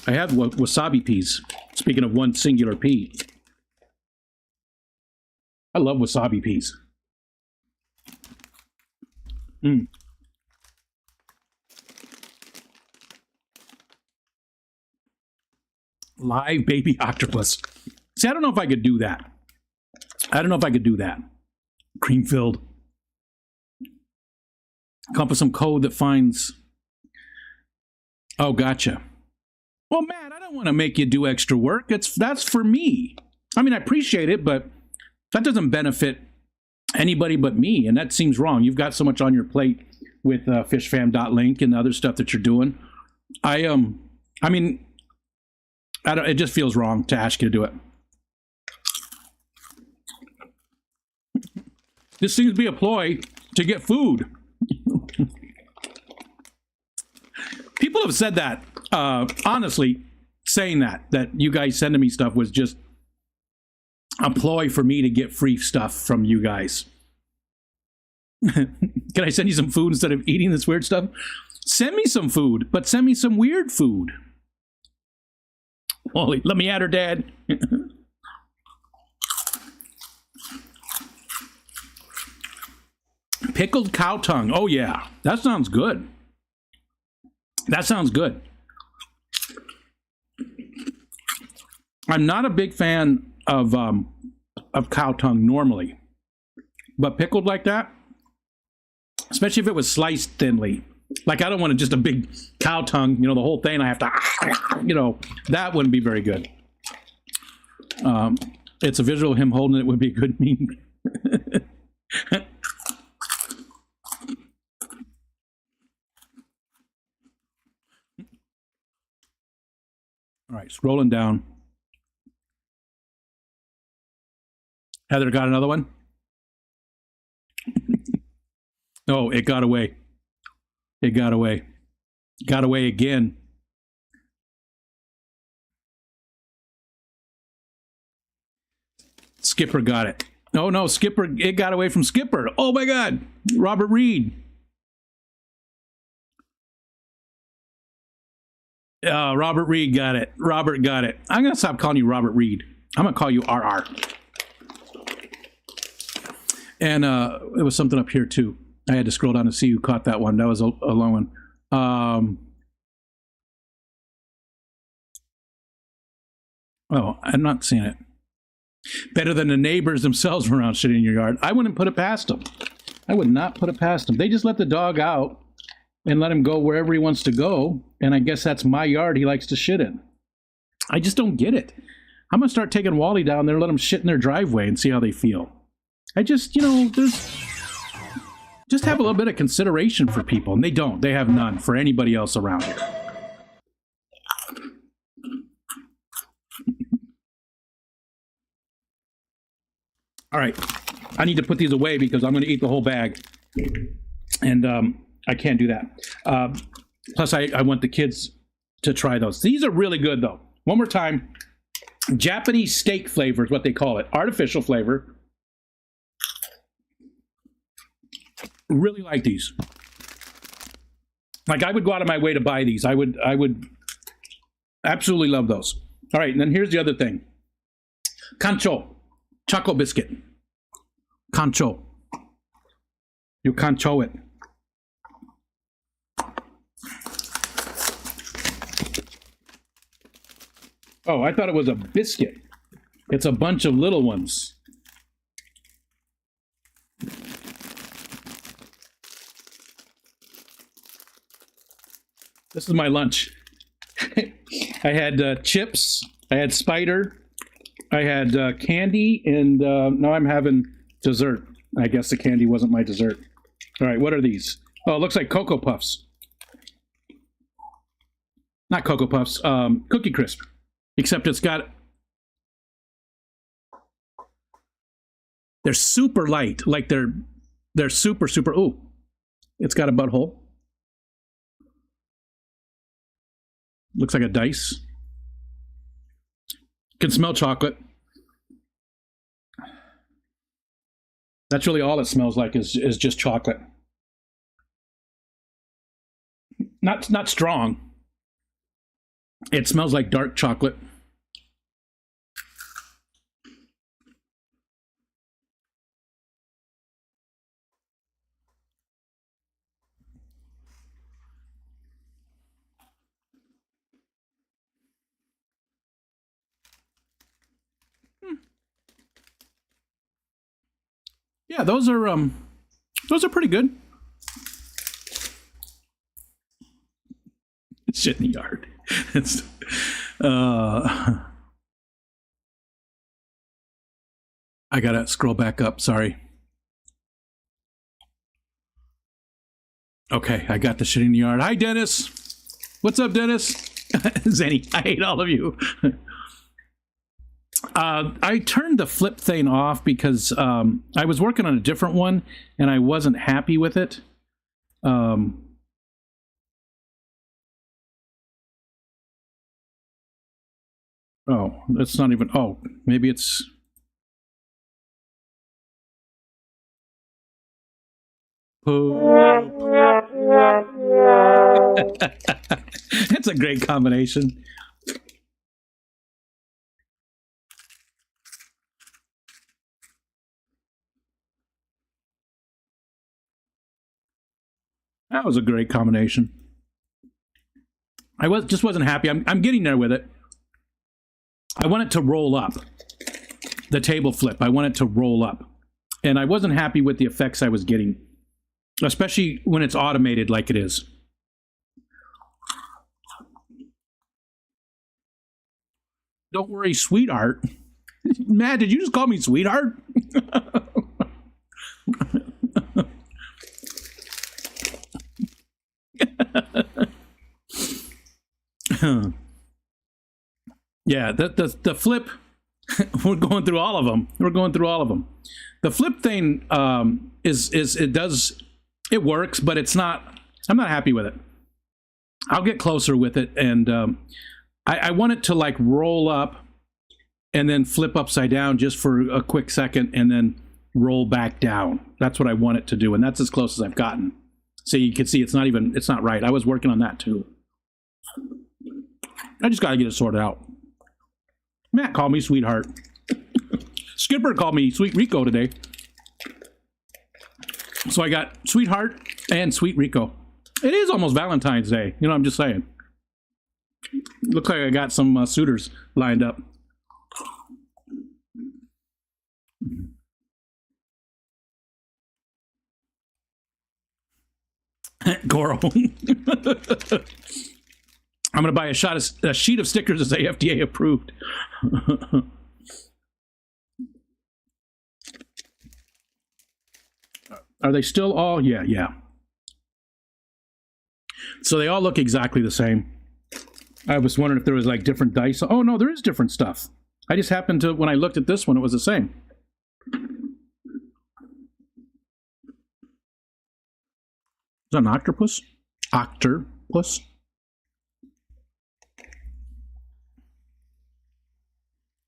I have wasabi peas. Speaking of one singular pea. I love wasabi peas. Live baby octopus. See, I don't know if I could do that. Cream filled. Come up with some code that finds. Oh, gotcha. Well, Matt, I don't want to make you do extra work. That's for me. I mean, I appreciate it, but that doesn't benefit anybody but me, and that seems wrong. You've got so much on your plate with fishfam.link and other stuff that you're doing. I mean, it just feels wrong to ask you to do it. This seems to be a ploy to get food. People have said that. Honestly, saying that you guys sending me stuff was just a ploy for me to get free stuff from you guys. Can I send you some food instead of eating this weird stuff? Send me some food, but send me some weird food. Holy, let me at her, Dad. Pickled cow tongue. Oh, yeah. That sounds good. That sounds good. I'm not a big fan of cow tongue normally. But pickled like that, especially if it was sliced thinly. Like, I don't want just a big cow tongue, you know, the whole thing. I have to, you know, that wouldn't be very good. It's a visual of him holding it would be a good meme. All right, scrolling down. Heather got another one? Oh, it got away. It got away. Got away again. Skipper got it. Oh, no, Skipper, it got away from Skipper. Oh, my God. Robert Reed. Robert Reed got it. Robert got it. I'm going to stop calling you Robert Reed. I'm going to call you RR. And there was something up here, too. I had to scroll down to see who caught that one. That was a long one. Oh, I'm not seeing it. Better than the neighbors themselves around shitting in your yard. I wouldn't put it past them. I would not put it past them. They just let the dog out and let him go wherever he wants to go. And I guess that's my yard he likes to shit in. I just don't get it. I'm going to start taking Wally down there and let him shit in their driveway and see how they feel. I just, you know, just have a little bit of consideration for people. And they don't. They have none for anybody else around here. All right. I need to put these away because I'm going to eat the whole bag. And I can't do that. Plus, I want the kids to try those. These are really good, though. One more time. Japanese steak flavor is what they call it. Artificial flavor. Really like these. Like, I would go out of my way to buy these. I would absolutely love those. All right, and then here's the other thing. Kancho. Choco biscuit. Kancho. You kancho it. Oh, I thought it was a biscuit. It's a bunch of little ones. This is my lunch. I had chips, I had Spider, I had candy, and now I'm having dessert. I guess the candy wasn't my dessert. All right, what are these? Oh, it looks like Cocoa Puffs. Not Cocoa Puffs, Cookie Crisp. Except it's got... They're super light. Like they're super, super... Ooh, it's got a butthole. Looks like a dice. Can smell chocolate. That's really all it smells like is just chocolate. Not strong. It smells like dark chocolate. Yeah, those are pretty good. Shit in the yard. It's, I gotta scroll back up. Sorry. Okay, I got the shit in the yard. Hi, Dennis. What's up, Dennis? Zenny, I hate all of you. I turned the flip thing off because I was working on a different one and I wasn't happy with it. Oh, that's not even... Oh, maybe it's... It's a great combination. That was a great combination. I just wasn't happy. I'm getting there with it. I want it to roll up. The table flip. I want it to roll up. And I wasn't happy with the effects I was getting. Especially when it's automated like it is. Don't worry, sweetheart. Matt, did you just call me sweetheart? Yeah, the flip, we're going through all of them. We're going through all of them. The flip thing it works, but it's not, I'm not happy with it. I'll get closer with it, and I want it to like roll up and then flip upside down just for a quick second and then roll back down. That's what I want it to do, and that's as close as I've gotten. So you can see it's not right. I was working on that too. I just got to get it sorted out. Matt called me sweetheart. Skipper called me Sweet Rico today. So I got sweetheart and Sweet Rico. It is almost Valentine's Day. You know, I'm just saying. Looks like I got some suitors lined up. Goro. I'm going to buy a sheet of stickers that say FDA approved. Are they still all? Yeah. So they all look exactly the same. I was wondering if there was like different dice. Oh, no, there is different stuff. I just happened to, when I looked at this one, it was the same. Is that an octopus? Octopus?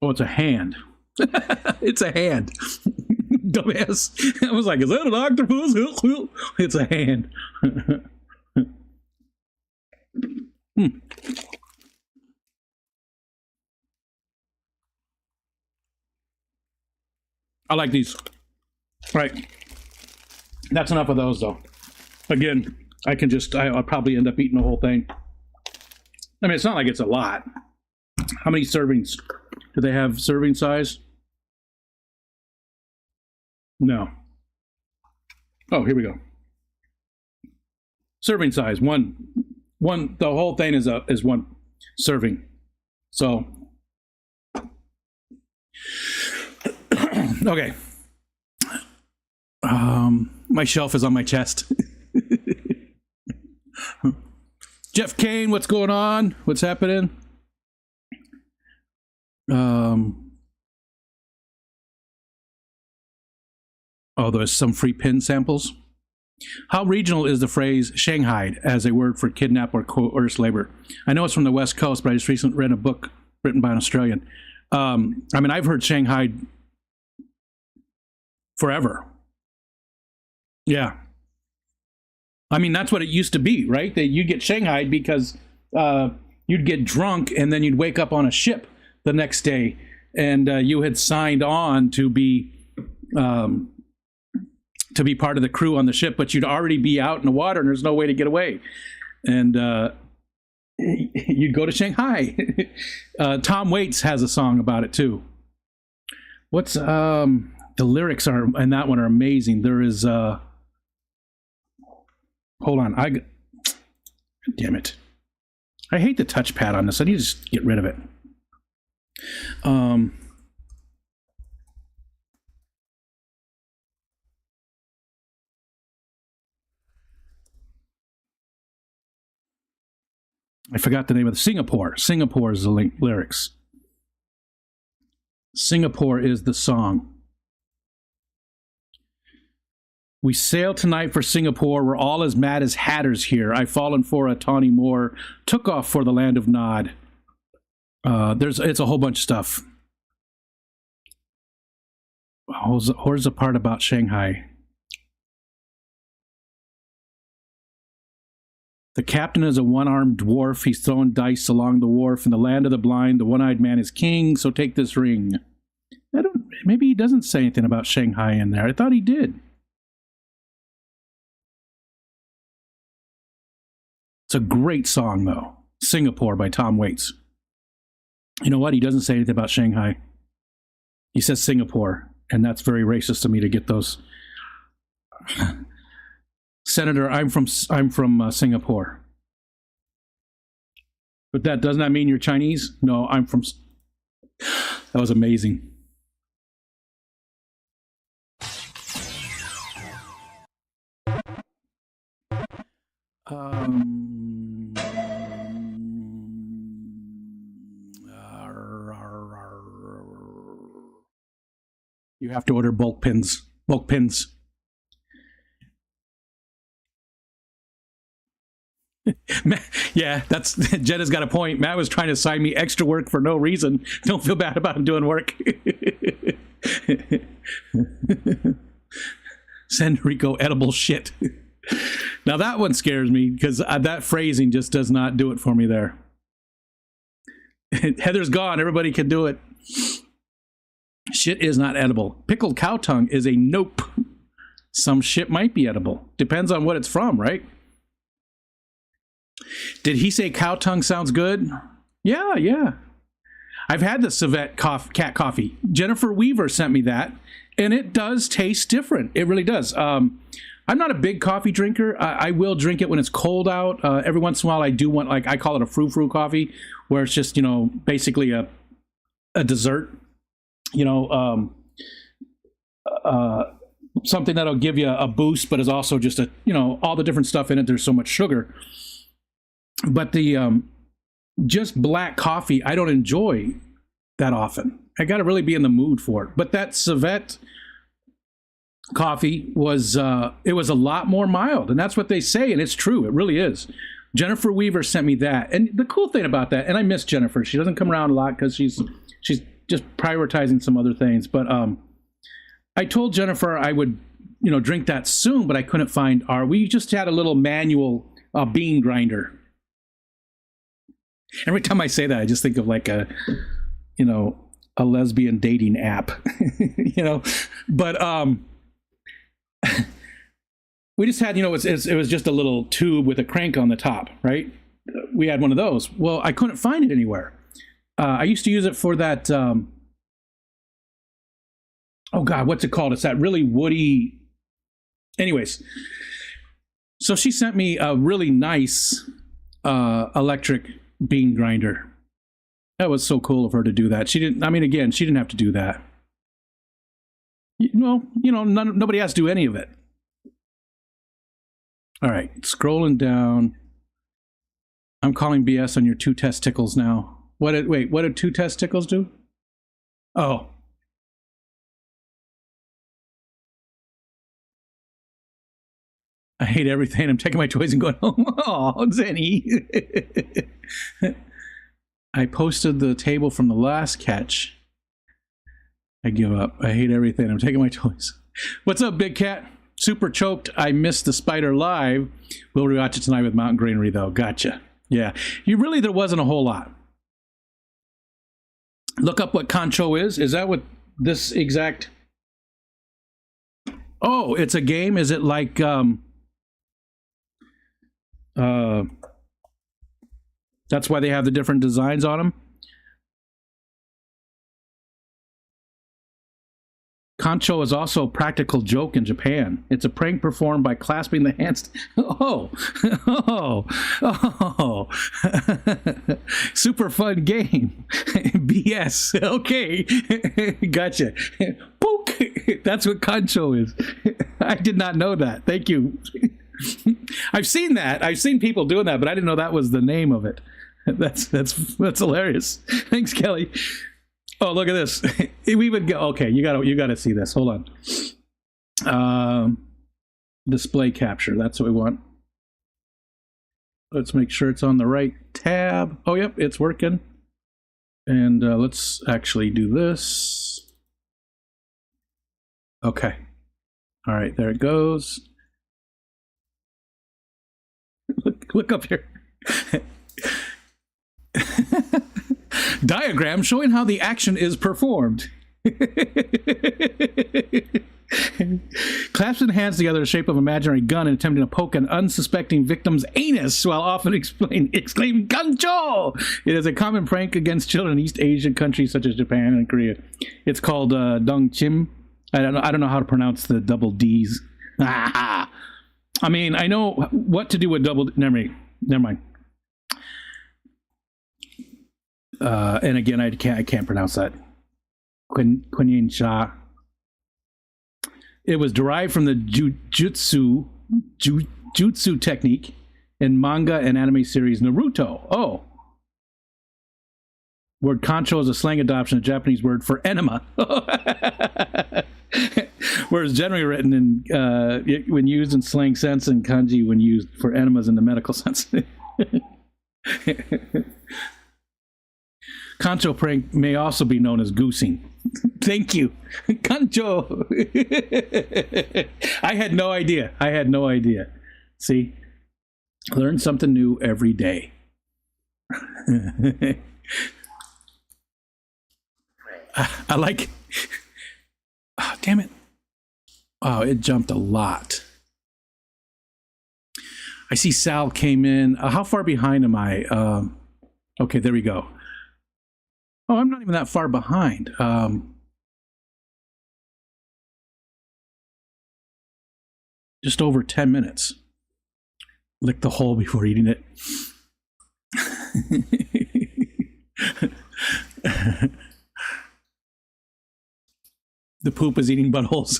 Oh, it's a hand. It's a hand. Dumbass. I was like, is that an octopus? It's a hand. I like these. Right. That's enough of those, though. Again, I'll probably end up eating the whole thing. I mean, it's not like it's a lot. How many servings? Do they have serving size? No. Oh, here we go. Serving size, one. The whole thing is one serving. So, okay. My shelf is on my chest. Jeff Kane, what's going on? What's happening? Oh, there's some free pin samples. How regional is the phrase "shanghaied" as a word for kidnap or coerced labor? I know it's from the West Coast, but I just recently read a book written by an Australian. I mean, I've heard "shanghaied" forever. Yeah. I mean, that's what it used to be, right? That you'd get shanghaied because you'd get drunk and then you'd wake up on a ship the next day and you had signed on to be part of the crew on the ship, but you'd already be out in the water and there's no way to get away. And you'd go to Shanghai. Tom Waits has a song about it too. What's the lyrics are and that one are amazing. There is hold on, damn it. I hate the touchpad on this. I need to just get rid of it. I forgot the name of the Singapore. Singapore is the lyrics. Singapore is the song. We sail tonight for Singapore. We're all as mad as hatters here. I've fallen for a tawny Moor. Took off for the land of Nod. It's a whole bunch of stuff. Where's the part about Shanghai? The captain is a one-armed dwarf. He's throwing dice along the wharf. In the land of the blind, the one-eyed man is king. So take this ring. Maybe he doesn't say anything about Shanghai in there. I thought he did. It's a great song, though. Singapore by Tom Waits. You know what? He doesn't say anything about Shanghai. He says Singapore, and that's very racist of me to get those. Senator, I'm from Singapore. But that does not mean you're Chinese? No, I'm from... That was amazing. You have to order bulk pins. Bulk pins. Yeah, Jenna's got a point. Matt was trying to assign me extra work for no reason. Don't feel bad about him doing work. Send Rico edible shit. Now that one scares me because that phrasing just does not do it for me there. Heather's gone. Everybody can do it. Shit is not edible. Pickled cow tongue is a nope. Some shit might be edible. Depends on what it's from, right? Did he say cow tongue sounds good? Yeah. I've had the civet cat coffee. Jennifer Weaver sent me that, and it does taste different. It really does. I'm not a big coffee drinker. I will drink it when it's cold out. Every once in a while, I do want, like, I call it a frou-frou coffee, where it's just, basically a dessert. Something that'll give you a boost, but is also just all the different stuff in it. There's so much sugar. But the just black coffee, I don't enjoy that often. I got to really be in the mood for it. But that civet coffee was it was a lot more mild, and that's what they say, and it's true. It really is. Jennifer Weaver sent me that, and the cool thing about that, and I miss Jennifer. She doesn't come around a lot because she's just prioritizing some other things. But I told Jennifer I would, drink that soon, but I couldn't find we just had a little manual bean grinder. Every time I say that, I just think of like a lesbian dating app, but we just had, it was just a little tube with a crank on the top, right? We had one of those. Well, I couldn't find it anywhere. I used to use it for that, oh God, what's it called? It's that really woody, anyways. So she sent me a really nice electric bean grinder. That was so cool of her to do that. She didn't have to do that. Nobody has to do any of it. All right, scrolling down. I'm calling BS on your 2 testicles now. What did 2 testicles do? Oh. I hate everything. I'm taking my toys and going home. Oh, Zenny. I posted the table from the last catch. I give up. I hate everything. I'm taking my toys. What's up, Big Cat? Super choked. I missed the Spider live. We'll rewatch it tonight with Mountain Greenery, though. Gotcha. Yeah. There wasn't a whole lot. Look up what Concho is. Is that what this exact... Oh, it's a game? Is it like... That's why they have the different designs on them. Concho is also a practical joke in Japan. It's a prank performed by clasping the hands. Oh. Super fun game. BS. Okay. Gotcha. Poke. That's what Concho is. I did not know that. Thank you. I've seen that. I've seen people doing that, but I didn't know that was the name of it. That's hilarious. Thanks, Kelly. Oh, look at this. We would go. Okay, you gotta see this. Hold on. Display capture. That's what we want. Let's make sure it's on the right tab. Oh, yep, it's working. And let's actually do this. Okay. All right, there it goes. Look up here. Diagram showing how the action is performed. Clasping hands together in the shape of an imaginary gun and attempting to poke an unsuspecting victim's anus while often exclaiming "Gancho!" It is a common prank against children in East Asian countries such as Japan and Korea. It's called dongchim. I don't know how to pronounce the double D's. I mean, I know what to do with double. Never mind. And again, I can't pronounce that. Quinyin Sha. It was derived from the jutsu technique in manga and anime series Naruto. Oh. Word concho is a slang adoption of Japanese word for enema. Whereas generally written in when used in slang sense and kanji when used for enemas in the medical sense. Concho prank may also be known as goosing. Thank you. Concho. I had no idea. See? Learn something new every day. I like... Oh, damn it. Oh, it jumped a lot. I see Sal came in. How far behind am I? Okay, there we go. Oh, I'm not even that far behind. Just over 10 minutes. Lick the hole before eating it. The poop is eating buttholes.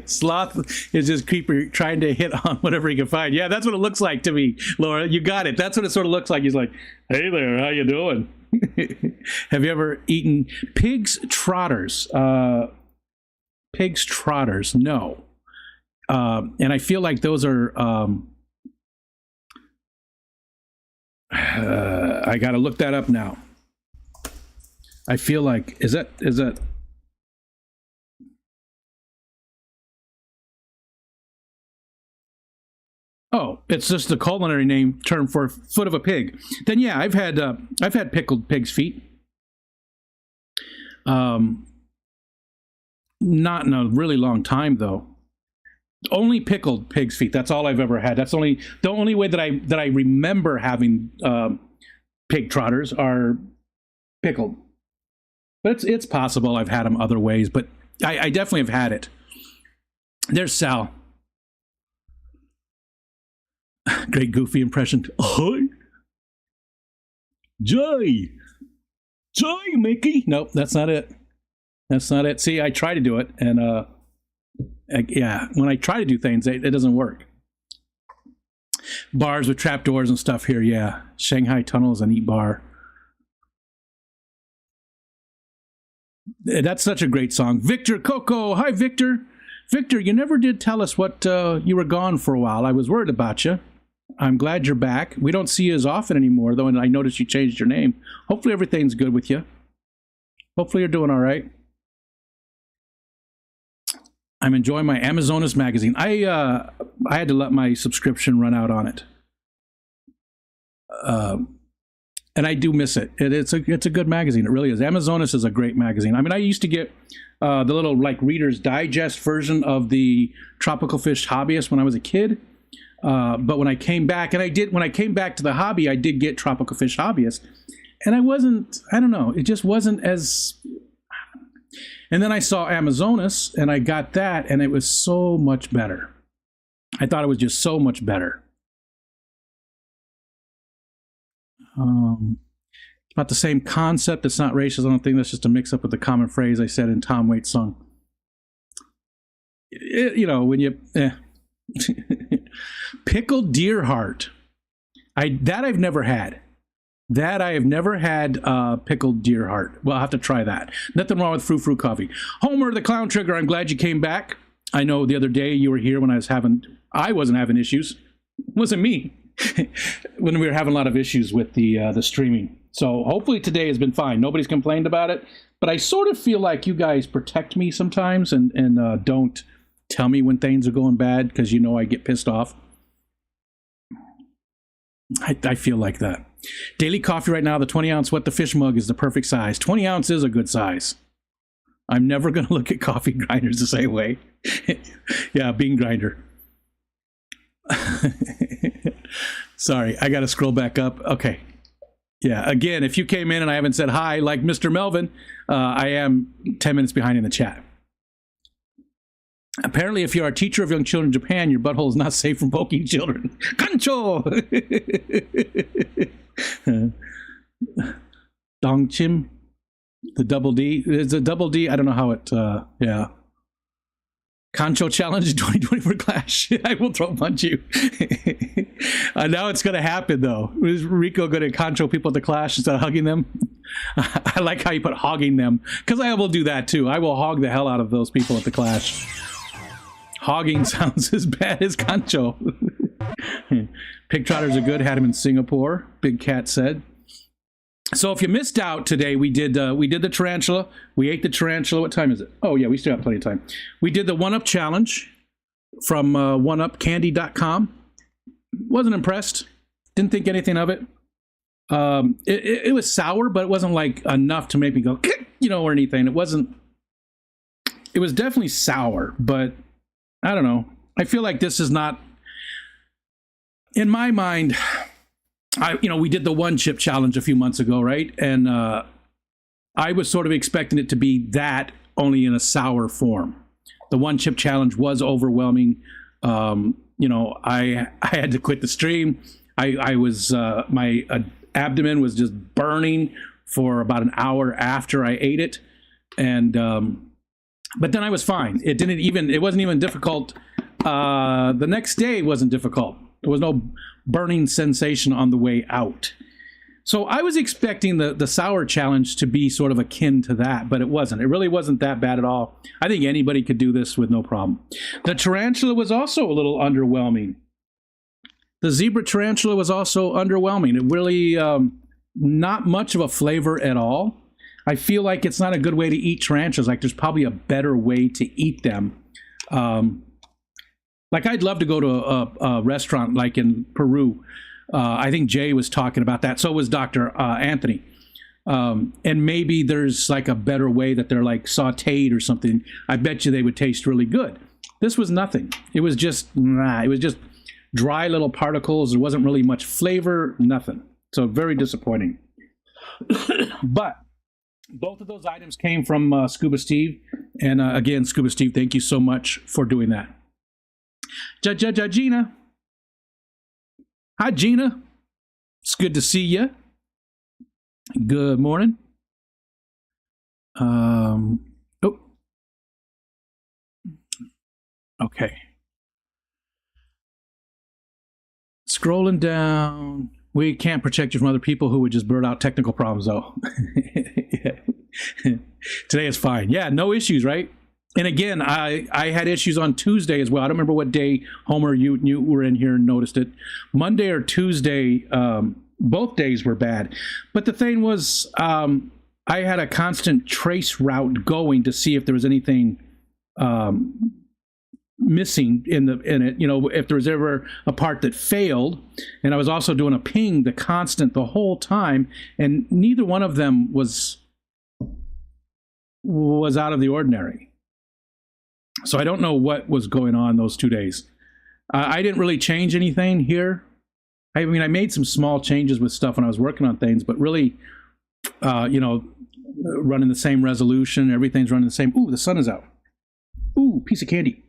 Sloth is just creeper trying to hit on whatever he can find. Yeah, that's what it looks like to me, Laura. You got it. That's what it sort of looks like. He's like, hey there, how you doing? Have you ever eaten pig's trotters? Pig's trotters, no. And I feel like those are... I got to look that up now. I feel like is that oh, it's just the culinary name term for foot of a pig. Then yeah, I've had pickled pig's feet. Not in a really long time though. Only pickled pig's feet. That's all I've ever had. That's the only way that I remember having pig trotters are pickled. But it's possible I've had them other ways, but I definitely have had it. There's Sal. Great goofy impression. Ahoy! Jay! Jay, Mickey! Nope, that's not it. That's not it. See, I try to do it, and yeah, when I try to do things, it doesn't work. Bars with trapdoors and stuff here, yeah. Shanghai Tunnel is a neat bar. That's such a great song. Victor Coco, hi Victor. Victor, you never did tell us what you were gone for a while. I was worried about you. I'm glad you're back. We don't see you as often anymore, though, and I noticed you changed your name. Hopefully everything's good with you. Hopefully you're doing all right. I'm enjoying my Amazonas magazine. I had to let my subscription run out on it. And I do miss it. It's a good magazine. It really is. Amazonas is a great magazine. I mean, I used to get the little like Reader's Digest version of the Tropical Fish Hobbyist when I was a kid. But when I came back, when I came back to the hobby, I did get Tropical Fish Hobbyist. And I don't know, it just wasn't as... And then I saw Amazonas, and I got that, and it was so much better. I thought it was just so much better. About the same concept. It's not racist. I don't think that's just a mix-up with the common phrase I said in Tom Waits' song. When you... Pickled deer heart. I've never had. I have never had pickled deer heart. Well, I'll have to try that. Nothing wrong with Frou Frou coffee. Homer the Clown Trigger, I'm glad you came back. I know the other day you were here when I wasn't having issues. It wasn't me. When we were having a lot of issues with the streaming. So hopefully today has been fine. Nobody's complained about it. But I sort of feel like you guys protect me sometimes and don't tell me when things are going bad because I get pissed off. I feel like that. Daily coffee right now, the 20-ounce What the Fish mug is the perfect size. 20 ounce is a good size. I'm never going to look at coffee grinders the same way. Yeah, bean grinder. Sorry, I got to scroll back up. Okay. Yeah, again, if you came in and I haven't said hi, like Mr. Melvin, I am 10 minutes behind in the chat. Apparently, if you're a teacher of young children in Japan, your butthole is not safe from poking children. Kancho! Dongchim? The double D? Is a double D? I don't know how it, yeah. Concho Challenge 2024 Clash. I will throw punch you. Now it's going to happen, though. Is Rico going to concho people at the Clash instead of hugging them? I like how you put hogging them, because I will do that, too. I will hog the hell out of those people at the Clash. Hogging sounds as bad as concho. Pig trotters are good. Had them in Singapore. Big Cat said. So if you missed out today, we did the tarantula. We ate the tarantula. What time is it? Oh yeah, we still have plenty of time. We did the 1-Up challenge from oneupcandy.com. Wasn't impressed. Didn't think anything of it. It was sour, but it wasn't like enough to make me go, or anything. It wasn't. It was definitely sour, but I don't know. I feel like this is not, in my mind. We did the 1-chip challenge a few months ago, right? And I was sort of expecting it to be that, only in a sour form. The 1-chip challenge was overwhelming. I had to quit the stream. I was my abdomen was just burning for about an hour after I ate it, and but then I was fine. It wasn't even difficult. The next day wasn't difficult. There was no burning sensation on the way out. So I was expecting the sour challenge to be sort of akin to that, but it wasn't. It really wasn't that bad at all. I think anybody could do this with no problem. The tarantula was also a little underwhelming. The zebra tarantula was also underwhelming. It really, not much of a flavor at all. I feel like it's not a good way to eat tarantulas. Like there's probably a better way to eat them. Like I'd love to go to a restaurant like in Peru. I think Jay was talking about that. So was Dr. Anthony. And maybe there's like a better way that they're like sauteed or something. I bet you they would taste really good. This was nothing. It was just dry little particles. There wasn't really much flavor, nothing. So very disappointing. But both of those items came from Scuba Steve. And again, Scuba Steve, thank you so much for doing that. Gina. Hi, Gina. It's good to see you. Good morning. Oh. Okay. Scrolling down. We can't protect you from other people who would just blurt out technical problems, though. Today is fine. Yeah, no issues, right? And again, I had issues on Tuesday as well. I don't remember what day, Homer, you were in here and noticed it. Monday or Tuesday, both days were bad. But the thing was, I had a constant trace route going to see if there was anything missing in it. You know, if there was ever a part that failed. And I was also doing a ping the whole time. And neither one of them was out of the ordinary. So I don't know what was going on those 2 days. I didn't really change anything here. I mean, I made some small changes with stuff when I was working on things, but really, running the same resolution, everything's running the same. Ooh, the sun is out. Ooh, piece of candy.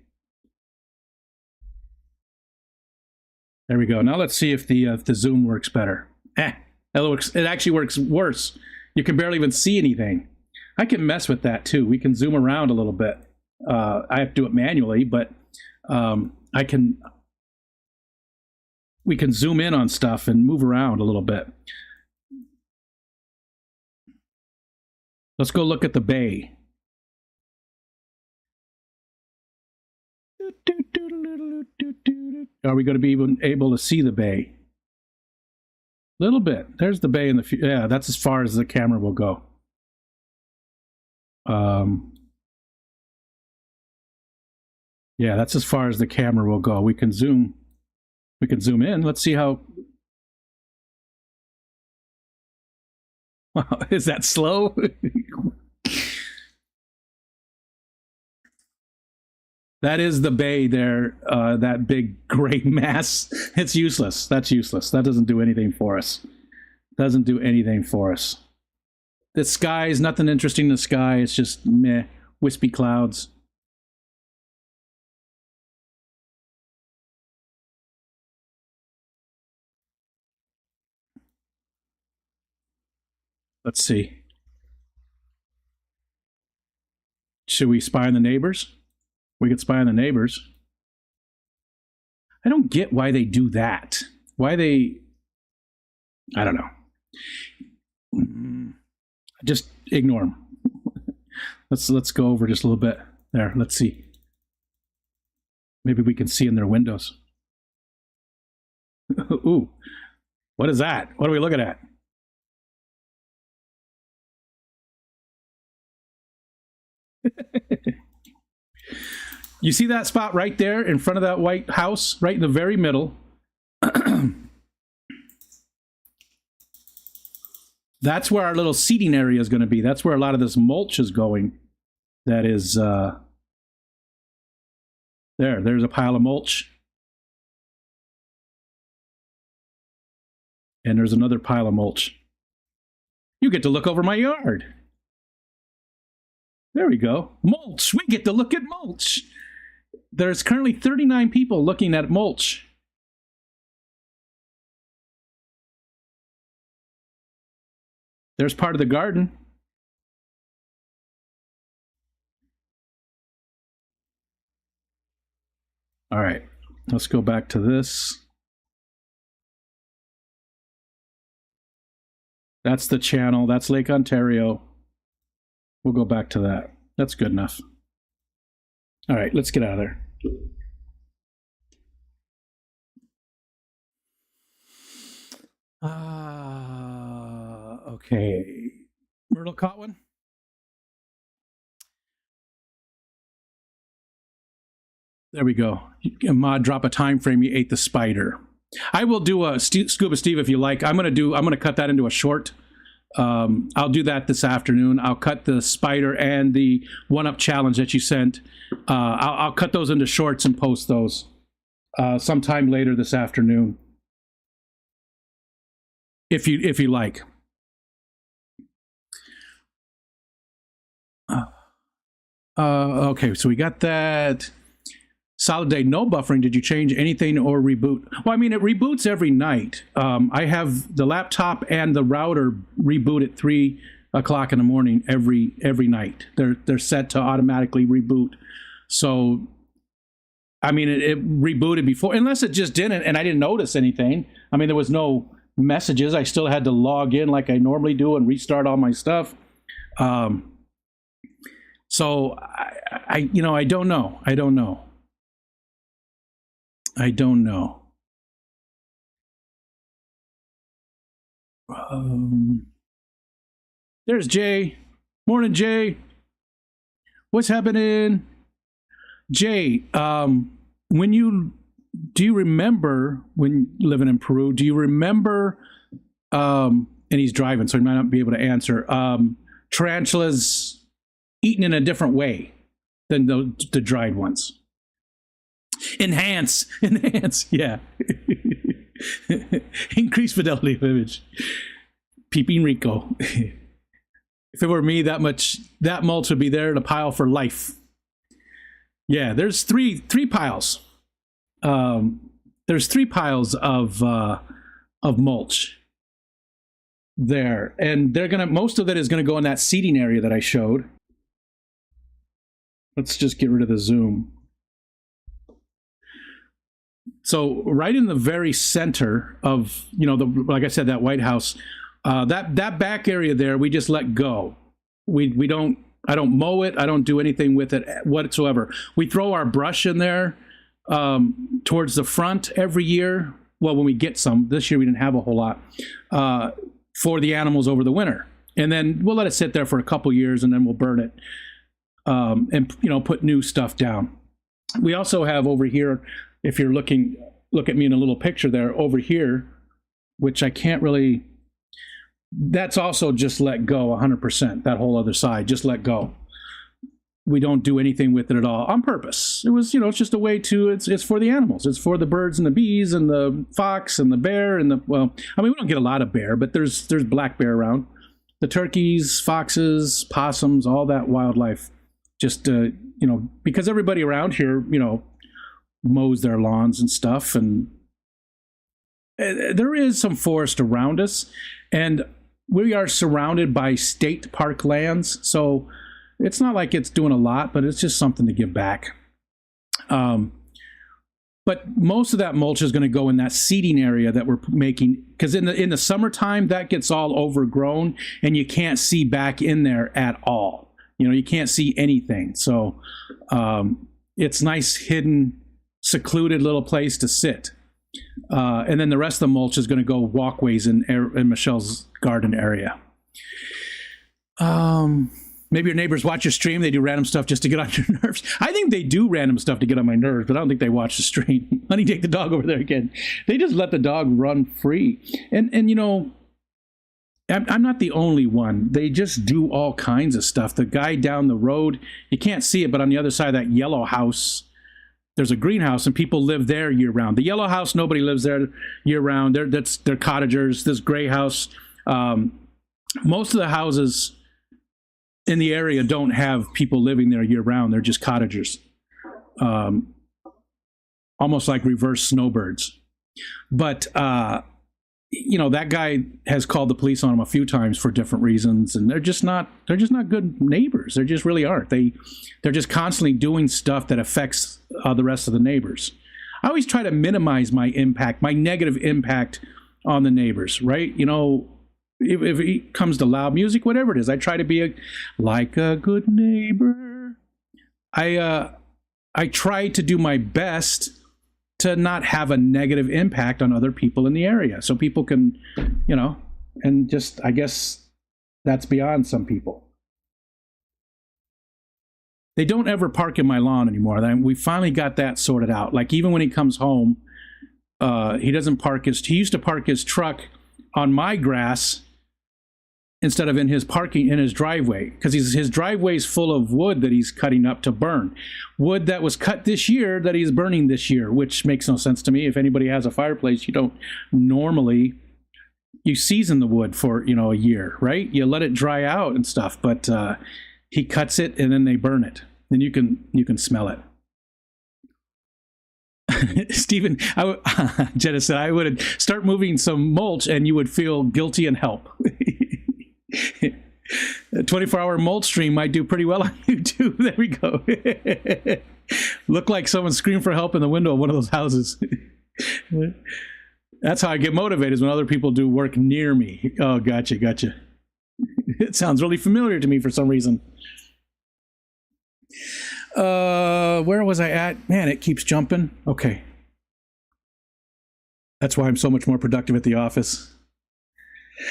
There we go. Now let's see if the zoom works better. It actually works worse. You can barely even see anything. I can mess with that too. We can zoom around a little bit. I have to do it manually, but we can zoom in on stuff and move around a little bit. Let's go look at the bay. Are we going to be able to see the bay? A little bit. There's the bay in the yeah, that's as far as the camera will go. Yeah, that's as far as the camera will go. We can zoom in. Let's see how. Wow, is that slow? That is the bay there, that big gray mass. It's useless. That's useless. That doesn't do anything for us. Doesn't do anything for us. The sky is nothing interesting in the sky. It's just meh, wispy clouds. Let's see. Should we spy on the neighbors? We could spy on the neighbors. I don't get why they do that. Why they... I don't know. Just ignore them. Let's go over just a little bit. There, let's see. Maybe we can see in their windows. Ooh, what is that? What are we looking at? You see that spot right there in front of that white house, right in the very middle? That's where our little seating area is going to be. That's where a lot of this mulch is going. That is, there's a pile of mulch. And there's another pile of mulch. You get to look over my yard. There we go. Mulch. We get to look at mulch. There's currently 39 people looking at mulch. There's part of the garden. All right, let's go back to this. That's the channel. That's Lake Ontario. We'll go back to that. That's good enough. All right, let's get out of there. Okay. Myrtle caught one? There we go. Mod, drop a time frame. You ate the spider. I will do a Scuba Steve if you like. I'm gonna cut that into a short. I'll do that this afternoon. I'll cut the spider and the 1-up challenge that you sent. I'll cut those into shorts and post those sometime later this afternoon. If you like. Okay, so we got that. Solid day, no buffering. Did you change anything or reboot? Well, I mean, it reboots every night. I have the laptop and the router reboot at 3 o'clock in the morning every night. They're set to automatically reboot. So, I mean, it rebooted before, unless it just didn't, and I didn't notice anything. I mean, there was no messages. I still had to log in like I normally do and restart all my stuff. So, I don't know. I don't know. There's Jay. Morning, Jay. What's happening? Jay, do you remember when living in Peru, do you remember, and he's driving, so he might not be able to answer, tarantulas eaten in a different way than the dried ones? Enhance, yeah. Increase fidelity of image. Peeping Rico. If it were me, that mulch would be there in a pile for life. Yeah, there's three piles. There's 3 piles of mulch there, and most of it is gonna go in that seating area that I showed. Let's just get rid of the zoom. So right in the very center of, like I said, that White House, that back area there, we just let go. I don't mow it. I don't do anything with it whatsoever. We throw our brush in there towards the front every year. Well, when we get some. This year we didn't have a whole lot for the animals over the winter. And then we'll let it sit there for a couple years, and then we'll burn it and put new stuff down. We also have over here, if you're look at me in a little picture there, over here, which I can't really, that's also just let go 100%, that whole other side, just let go. We don't do anything with it at all on purpose. It was, it's just a way to, it's for the animals. It's for the birds and the bees and the fox and the bear and we don't get a lot of bear, but there's black bear around. The turkeys, foxes, possums, all that wildlife. Just, because everybody around here, mows their lawns and stuff, and there is some forest around us, and we are surrounded by state park lands, so it's not like it's doing a lot, but it's just something to give back. But most of that mulch is going to go in that seeding area that we're making, because in the summertime that gets all overgrown and you can't see back in there at all. You can't see anything, so it's nice hidden, secluded little place to sit. And then the rest of the mulch is going to go walkways in Michelle's garden area. Maybe your neighbors watch your stream. They do random stuff just to get on your nerves. I think they do random stuff to get on my nerves, but I don't think they watch the stream. Honey, take the dog over there again. They just let the dog run free. And I'm not the only one. They just do all kinds of stuff. The guy down the road, you can't see it, but on the other side of that yellow house, there's a greenhouse, and people live there year round. The yellow house, nobody lives there year round. They're cottagers. This gray house, most of the houses in the area don't have people living there year round. They're just cottagers, almost like reverse snowbirds. But that guy has called the police on him a few times for different reasons, and they're just not good neighbors. They just really aren't. They're just constantly doing stuff that affects the rest of the neighbors. I always try to minimize my negative impact on the neighbors, right? If it comes to loud music, whatever it is, I try to be like a good neighbor. I try to do my best to not have a negative impact on other people in the area, so people can, and just, I guess that's beyond some people. they don't ever park in my lawn anymore. We finally got that sorted out. Like even when he comes home, he doesn't park he used to park his truck on my grass instead of in his driveway, because his driveway is full of wood that he's cutting up to burn. Wood that was cut this year that he's burning this year, which makes no sense to me. If anybody has a fireplace, you don't normally, you season the wood for, a year, right? You let it dry out and stuff, but he cuts it and then they burn it. Then you can smell it. Stephen, Jenna said, I would start moving some mulch and you would feel guilty and help. A 24-hour mulch stream might do pretty well on YouTube. There we go. Look like someone screamed for help in the window of one of those houses. That's how I get motivated, is when other people do work near me. Oh, gotcha. It sounds really familiar to me for some reason. Where was I at? Man, it keeps jumping. Okay. That's why I'm so much more productive at the office.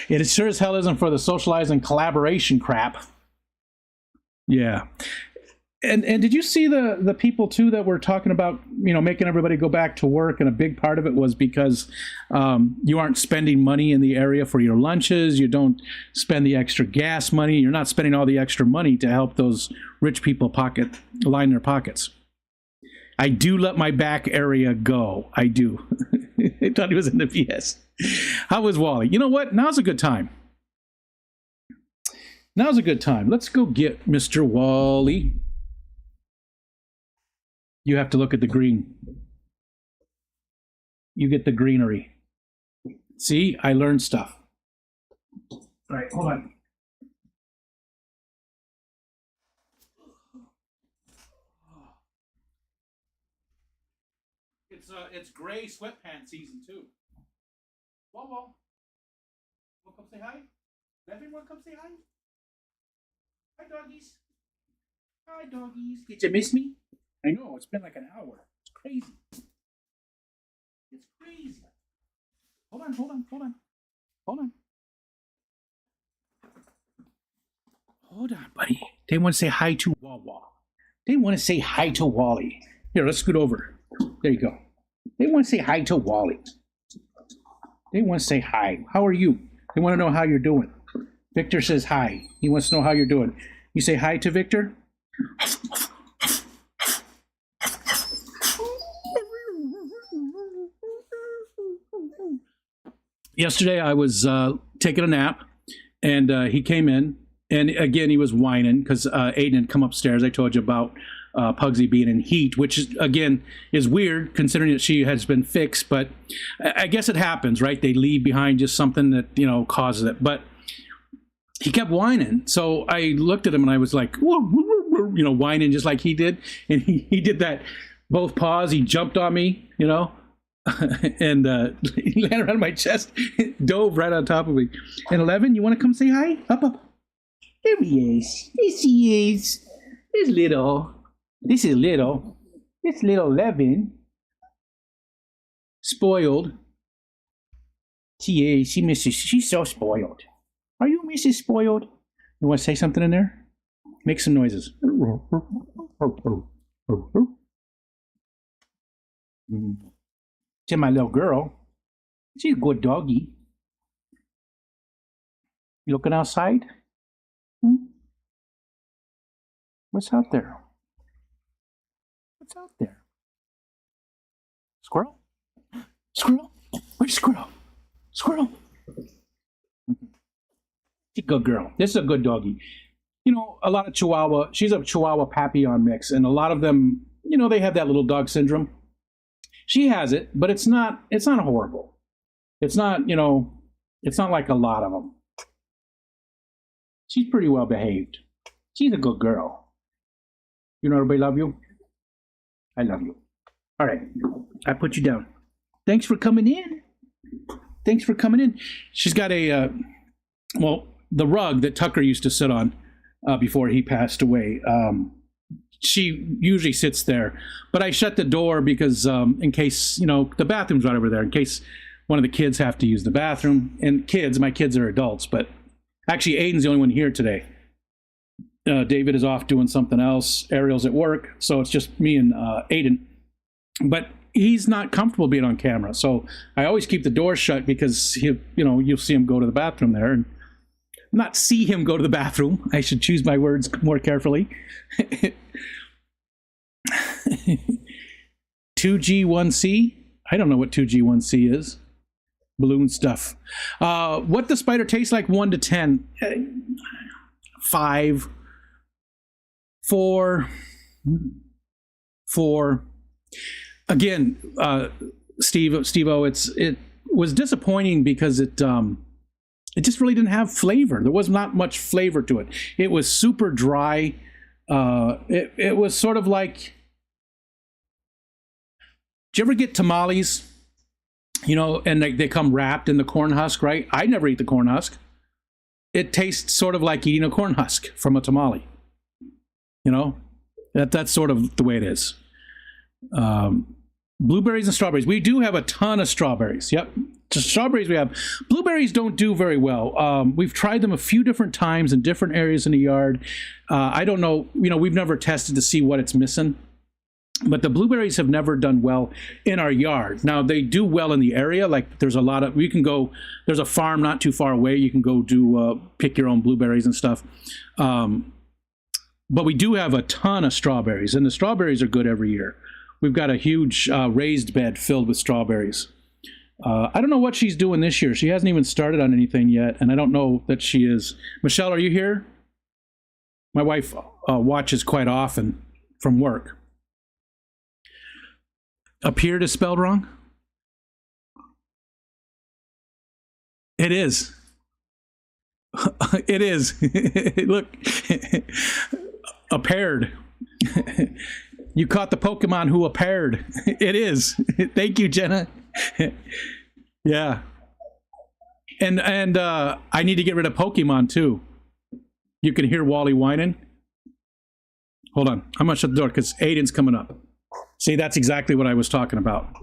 It sure as hell isn't for the socializing collaboration crap. Yeah. And did you see the people too that were talking about, making everybody go back to work? And a big part of it was because you aren't spending money in the area for your lunches. You don't spend the extra gas money. You're not spending all the extra money to help those rich people line their pockets. I do let my back area go. I do. I thought he was in the PS. How was Wally? You know what? Now's a good time. Now's a good time. Let's go get Mr. Wally. You have to look at the green. You get the greenery. See, I learned stuff. All right, hold on. It's gray sweatpants season too. Whoa. Wanna come say hi? Everyone come say hi? Hi, doggies. Hi, doggies. Did you miss me? I know, it's been like an hour. It's crazy. It's crazy. Hold on. Hold on, buddy. They want to say hi to Wawa. They want to say hi to Wally. Here, let's scoot over. There you go. They want to say hi to Wally. They want to say hi. How are you? They want to know how you're doing. Victor says hi. He wants to know how you're doing. You say hi to Victor? Yesterday I was taking a nap, and he came in, and again he was whining because Aiden had come upstairs. I told you about Pugsy being in heat, which is, again, is weird considering that she has been fixed, but I guess it happens, right? They leave behind just something that, causes it. But he kept whining. So I looked at him and I was like, whining just like he did. And he did that, both paws. He jumped on me, and he landed on my chest, dove right on top of me. And 11, you want to come say hi? Up. There he is. Yes, he is. This is little 11. Spoiled. She is. She's so spoiled. Are you Mrs. Spoiled? You want to say something in there? Make some noises. To my little girl. She's a good doggy. You looking outside? What's out there? What's out there? Squirrel? Where's Squirrel? She's a good girl. This is a good doggy. A lot of Chihuahua, she's a Chihuahua Papillon mix, and a lot of them, they have that little dog syndrome. She has it, but it's not horrible. It's not, it's not like a lot of them. She's pretty well behaved. She's a good girl. Everybody love you? I love you. All right. I put you down. Thanks for coming in. She's got the rug that Tucker used to sit on before he passed away. She usually sits there. But I shut the door because in case, the bathroom's right over there, in case one of the kids have to use the bathroom. And my kids are adults, but actually Aiden's the only one here today. David is off doing something else. Ariel's at work, so it's just me and Aiden. But he's not comfortable being on camera, so I always keep the door shut because you'll see him go to the bathroom there, and not see him go to the bathroom. I should choose my words more carefully. 2G1C. I don't know what 2G1C is. Balloon stuff. What the spider tastes like, 1 to 10. 5. 4. 4. Again, Steve-O, it was disappointing because it just really didn't have flavor. There was not much flavor to it. It was super dry. It was sort of like, do you ever get tamales? And they come wrapped in the corn husk, right? I never eat the corn husk. It tastes sort of like eating a corn husk from a tamale. That's sort of the way it is. Blueberries and strawberries. We do have a ton of strawberries. Yep. Just strawberries we have. Blueberries don't do very well. We've tried them a few different times in different areas in the yard. I don't know. We've never tested to see what it's missing. But the blueberries have never done well in our yard. Now, they do well in the area. Like, there's a farm not too far away. You can go pick your own blueberries and stuff. But we do have a ton of strawberries, and the strawberries are good every year. We've got a huge raised bed filled with strawberries. I don't know what she's doing this year. She hasn't even started on anything yet, and I don't know that she is. Michelle, are you here? My wife watches quite often from work. Appeared is spelled wrong? It is. It is. Look. Appeared. You caught the Pokemon who appeared. It is. Thank you, Jenna. Yeah. And I need to get rid of Pokemon too. You can hear Wally whining. Hold on. I'm going to shut the door because Aiden's coming up. See, that's exactly what I was talking about.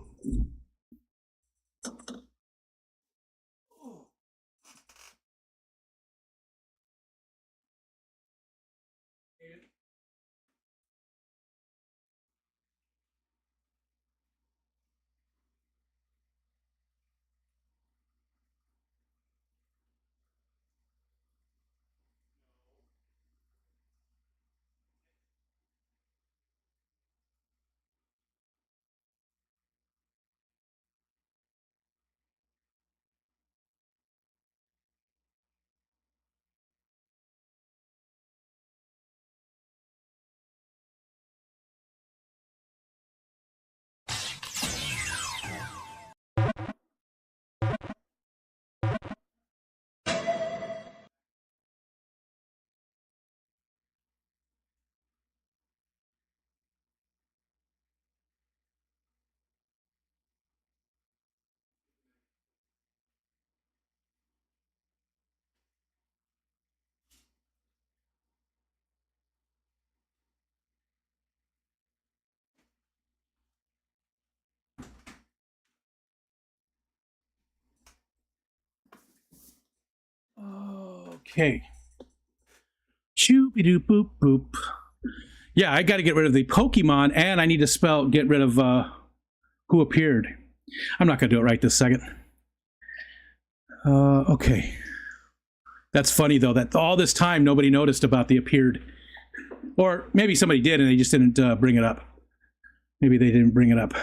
Okay. Shoo-be-doo boop boop. Yeah, I got to get rid of the Pokemon, and I need to get rid of who appeared. I'm not going to do it right this second. Okay. That's funny, though, that all this time nobody noticed about the appeared. Or maybe somebody did, and they just didn't bring it up. Maybe they didn't bring it up.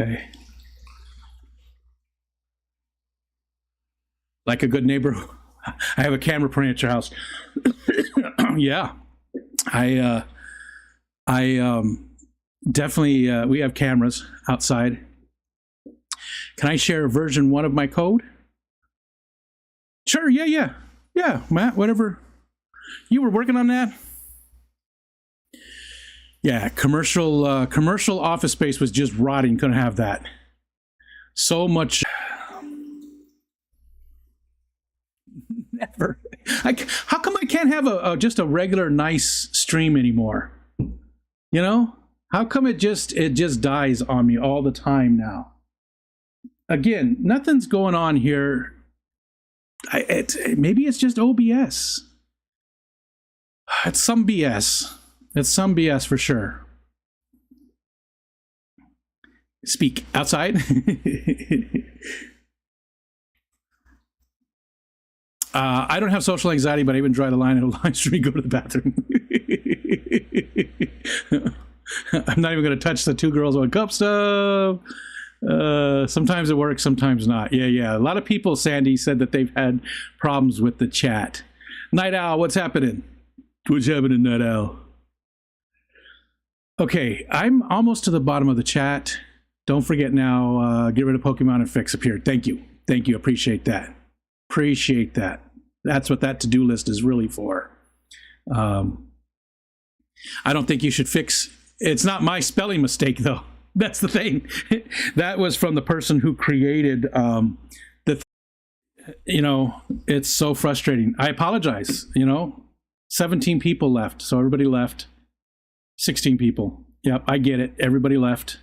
Okay. Like a good neighbor, I have a camera playing at your house. Yeah, I definitely we have cameras outside. Can I share version 1 of my code? Sure. Yeah, Matt. Whatever. You were working on that. Yeah, commercial office space was just rotting. Couldn't have that. So much. Never. How come I can't have just a regular nice stream anymore? How come it just dies on me all the time now? again, nothing's going on here. Maybe it's just OBS. It's some BS. It's some BS for sure. Speak outside. I don't have social anxiety, but I even draw the line in a live stream. Go to the bathroom. I'm not even going to touch the 2 girls, 1 cup stuff. Sometimes it works, sometimes not. Yeah. A lot of people, Sandy, said that they've had problems with the chat. Night Owl, what's happening? What's happening, Night Owl? Okay, I'm almost to the bottom of the chat. Don't forget now, get rid of Pokemon and fix appeared. Thank you. Appreciate that. That's what that to-do list is really for. I don't think you should fix. It's not my spelling mistake, though. That's the thing. That was from the person who created it's so frustrating. I apologize. 17 people left, so everybody left. 16 people. Yep, I get it. Everybody left.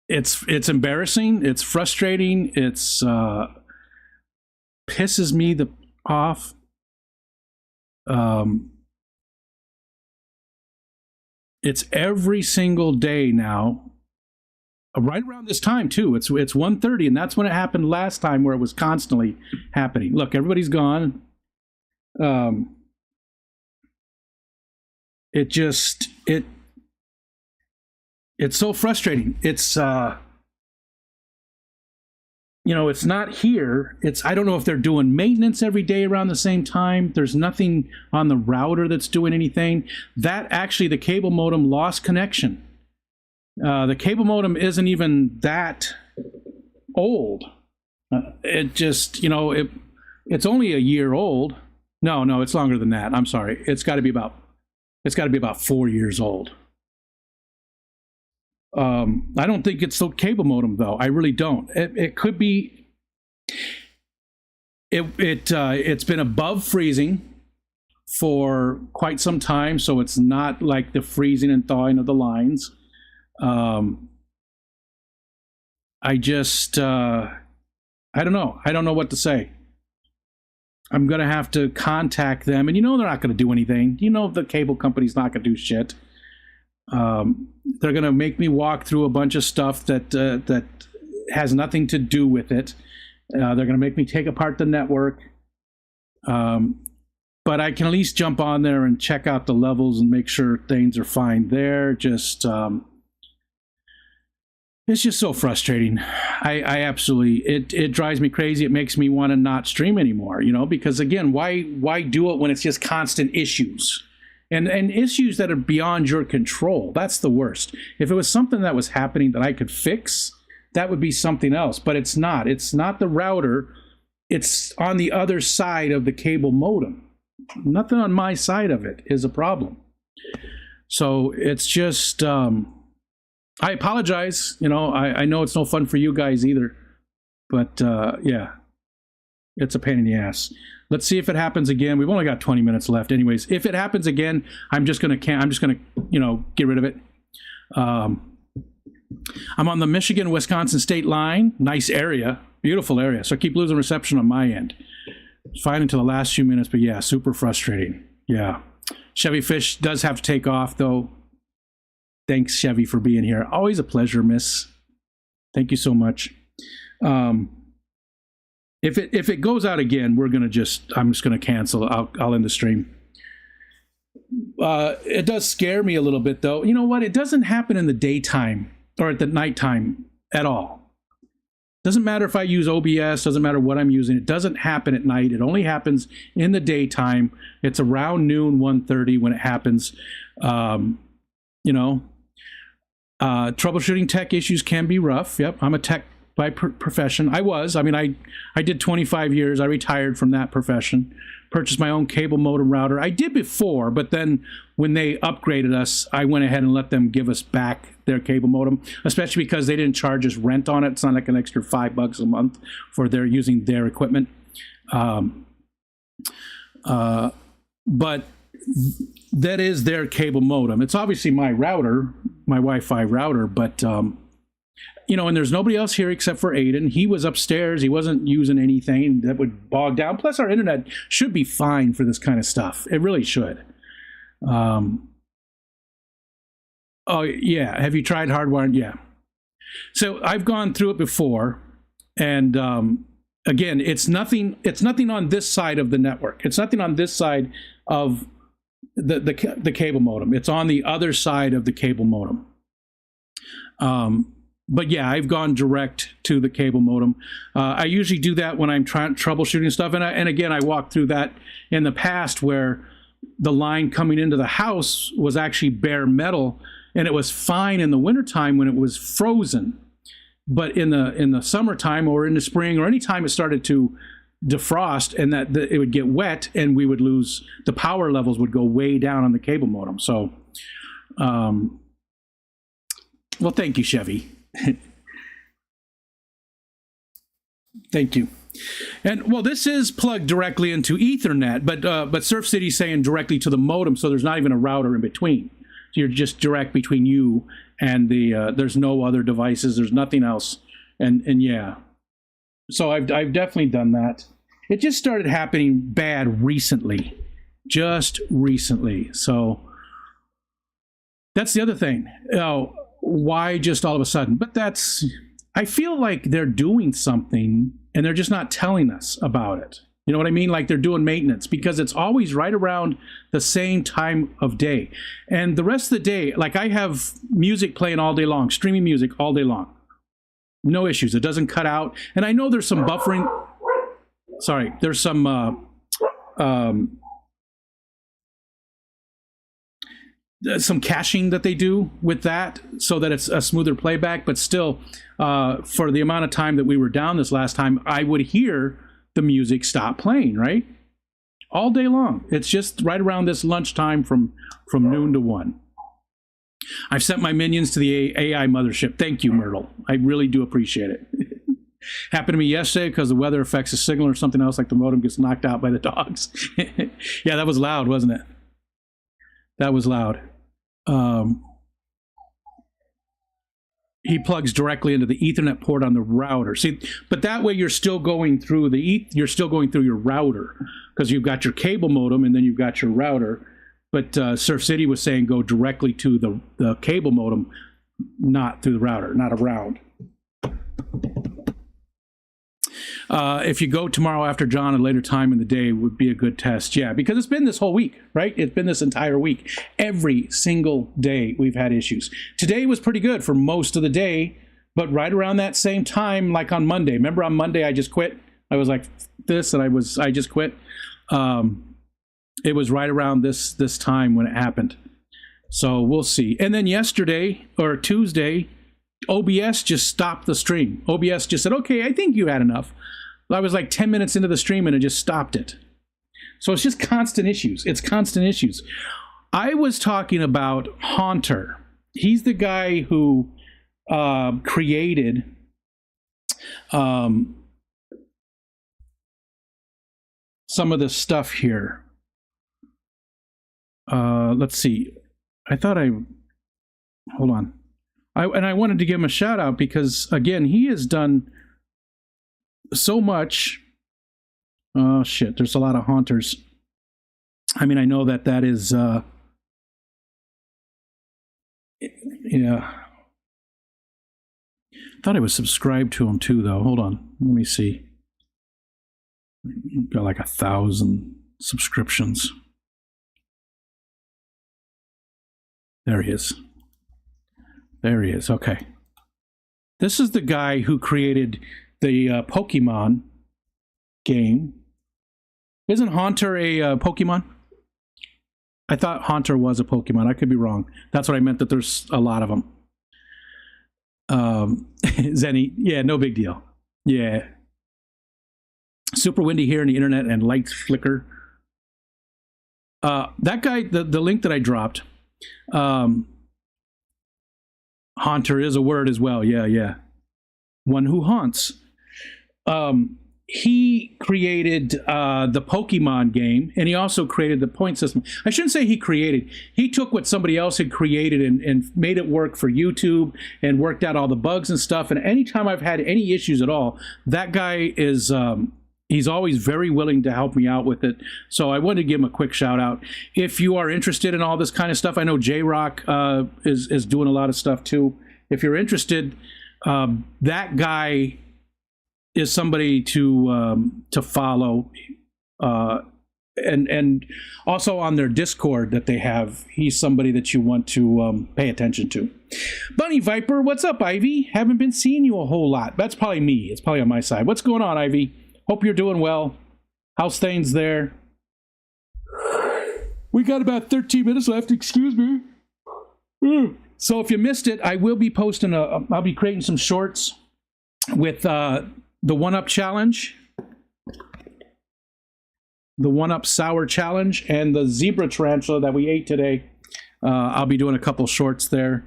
It's embarrassing. It's frustrating. It's pisses me off. It's every single day now. Right around this time too. It's 1:30, and that's when it happened last time, where it was constantly happening. Look, everybody's gone. It's so frustrating. It's it's not here. I don't know if they're doing maintenance every day around the same time. There's nothing on the router that's doing anything. That actually, the cable modem lost connection. The cable modem isn't even that old. It just, it's only a year old. No, it's longer than that. I'm sorry. It's got to be about 4 years old. I don't think it's the cable modem, though. I really don't. It could be. It's been above freezing for quite some time, so it's not like the freezing and thawing of the lines. I don't know. I don't know what to say. I'm going to have to contact them. And they're not going to do anything. The cable company's not going to do shit. They're going to make me walk through a bunch of stuff that has nothing to do with it. They're going to make me take apart the network. But I can at least jump on there and check out the levels and make sure things are fine there. It's just so frustrating. I absolutely, it drives me crazy. It makes me want to not stream anymore, because again, why do it when it's just constant issues and issues that are beyond your control? That's the worst. If it was something that was happening that I could fix, that would be something else, but it's not. It's not the router. It's on the other side of the cable modem. Nothing on my side of it is a problem. So it's just, I apologize. I know it's no fun for you guys either, but yeah, it's a pain in the ass. Let's see if it happens again. We've only got 20 minutes left. Anyways, if it happens again, I'm just gonna get rid of it. I'm on the Michigan-Wisconsin state line. Nice area, beautiful area. So I keep losing reception on my end. Fine until the last few minutes, but yeah, super frustrating. Yeah, Chevy Fish does have to take off though. Thanks, Chevy, for being here. Always a pleasure, miss. Thank you so much. If it goes out again, I'm just gonna cancel. I'll end the stream. It does scare me a little bit, though. You know what? It doesn't happen in the daytime or at the nighttime at all. Doesn't matter if I use OBS. Doesn't matter what I'm using. It doesn't happen at night. It only happens in the daytime. It's around noon, 1:30 when it happens. Troubleshooting tech issues can be rough. Yep, I'm a tech by profession. I did 25 years. I retired from that profession. Purchased my own cable modem router. I did before, but then when they upgraded us, I went ahead and let them give us back their cable modem, especially because they didn't charge us rent on it. It's not like an extra $5 a month for their using their equipment. But that is their cable modem. It's obviously my router, my Wi-Fi router, but and there's nobody else here except for Aiden. He was upstairs. He wasn't using anything that would bog down. Plus, our internet should be fine for this kind of stuff. It really should. Oh yeah, have you tried hardwired? Yeah. So I've gone through it before, and again, it's nothing. It's nothing on this side of the network. It's nothing on this side of the cable modem. It's on the other side of the cable modem. But yeah, I've gone direct to the cable modem. I usually do that when I'm troubleshooting stuff, and again, I walked through that in the past where the line coming into the house was actually bare metal, and it was fine in the wintertime when it was frozen. But in the summertime or in the spring or any time it started to defrost and that it would get wet and we would lose, the power levels would go way down on the cable modem. So, well, thank you, Chevy. Thank you. And well, this is plugged directly into Ethernet, but Surf City's saying directly to the modem, so there's not even a router in between. So you're just direct between you and the. There's no other devices. There's nothing else. And yeah, so I've definitely done that. It just started happening bad recently, just recently. So that's the other thing. Why just all of a sudden? But I feel like they're doing something and they're just not telling us about it. You know what I mean? Like they're doing maintenance, because it's always right around the same time of day. And the rest of the day, like I have music playing all day long, streaming music all day long. No issues. It doesn't cut out. And I know there's some buffering. Sorry, there's some caching that they do with that so that it's a smoother playback. But still, for the amount of time that we were down this last time, I would hear the music stop playing, right? All day long. It's just right around this lunchtime from noon to 1. I've sent my minions to the AI mothership. Thank you, Myrtle. I really do appreciate it. Happened to me yesterday because the weather affects the signal or something else, like the modem gets knocked out by the dogs. Yeah, that was loud, wasn't it? That was loud. He plugs directly into the Ethernet port on the router. See, but that way you're still going through you're still going through your router, because you've got your cable modem and then you've got your router. But Surf City was saying go directly to the cable modem, not through the router, not around. If you go tomorrow after John at a later time in the day, would be a good test. Yeah, because it's been this whole week, right? It's been this entire week. Every single day we've had issues. Today was pretty good for most of the day, but right around that same time, like on Monday. Remember on Monday I just quit? I was like this, and I just quit. It was right around this time when it happened. So we'll see. And then yesterday or Tuesday, OBS just stopped the stream. OBS just said, okay, I think you had enough. I was like 10 minutes into the stream and it just stopped it. So it's just constant issues. It's constant issues. I was talking about Haunter. He's the guy who created some of the stuff here. Let's see. Hold on. I wanted to give him a shout out because, again, he has done so much. Oh, shit. There's a lot of Haunters. I mean, I know that is, yeah. I thought I was subscribed to him too, though. Hold on. Let me see. Got like 1,000 subscriptions. There he is. There he is. Okay. This is the guy who created the Pokemon game. Isn't Haunter a Pokemon? I thought Haunter was a Pokemon. I could be wrong. That's what I meant, that there's a lot of them. Zenny, yeah, no big deal. Yeah. Super windy here on the internet and lights flicker. That guy, the link that I dropped, Haunter is a word as well. Yeah. One who haunts. he created the Pokemon game, and he also created the point system. I shouldn't say he created. He took what somebody else had created and made it work for YouTube and worked out all the bugs and stuff. And anytime I've had any issues at all, that guy is he's always very willing to help me out with it. So I wanted to give him a quick shout out. If you are interested in all this kind of stuff, I know J-Rock is doing a lot of stuff too. If you're interested, that guy is somebody to follow, and also on their Discord that they have, he's somebody that you want to pay attention to. Bunny Viper, what's up, Ivy? Haven't been seeing you a whole lot. That's probably me. It's probably on my side. What's going on, Ivy? Hope you're doing well. How's things there? We got about 13 minutes left. Excuse me. So if you missed it, I will be posting I'll be creating some shorts with the 1-Up challenge, the 1-Up sour challenge, and the zebra tarantula that we ate today. I'll be doing a couple shorts there.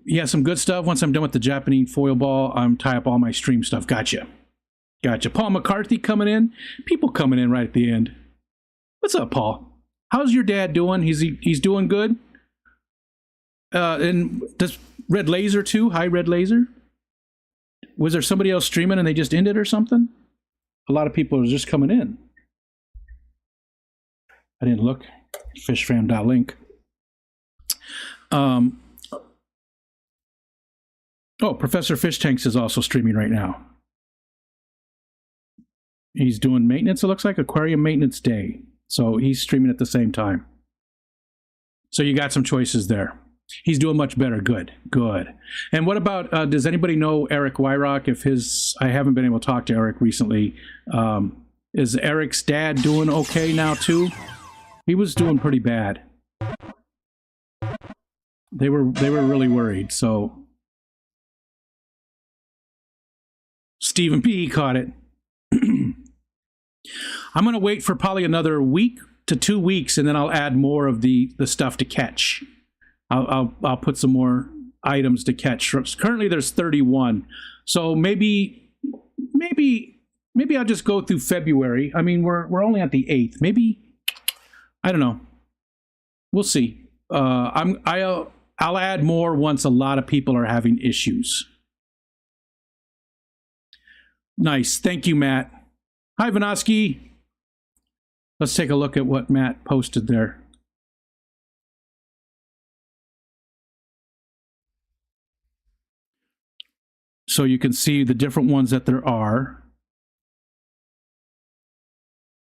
Yeah, some good stuff. Once I'm done with the Japanese foil ball, I'm tie up all my stream stuff. Gotcha. Paul McCarthy coming in. People coming in right at the end. What's up, Paul? How's your dad doing? He's doing good. And does Red Laser too? Hi, Red Laser. Was there somebody else streaming and they just ended or something? A lot of people are just coming in. I didn't look. Fishfam.link. Oh, Professor Fish Tanks is also streaming right now. He's doing maintenance, it looks like, aquarium maintenance day. So he's streaming at the same time. So you got some choices there. He's doing much better. Good. And what about, does anybody know Eric Wyrock? I haven't been able to talk to Eric recently. Is Eric's dad doing okay now too? He was doing pretty bad. They were really worried, so. Stephen P. caught it. I'm going to wait for probably another week to 2 weeks, and then I'll add more of the stuff to catch. I'll put some more items to catch. Currently, there's 31, so maybe I'll just go through February. I mean, we're only at the 8th. Maybe, I don't know. We'll see. I'll add more once a lot of people are having issues. Nice. Thank you, Matt. Hi, Vanoski. Let's take a look at what Matt posted there. So you can see the different ones that there are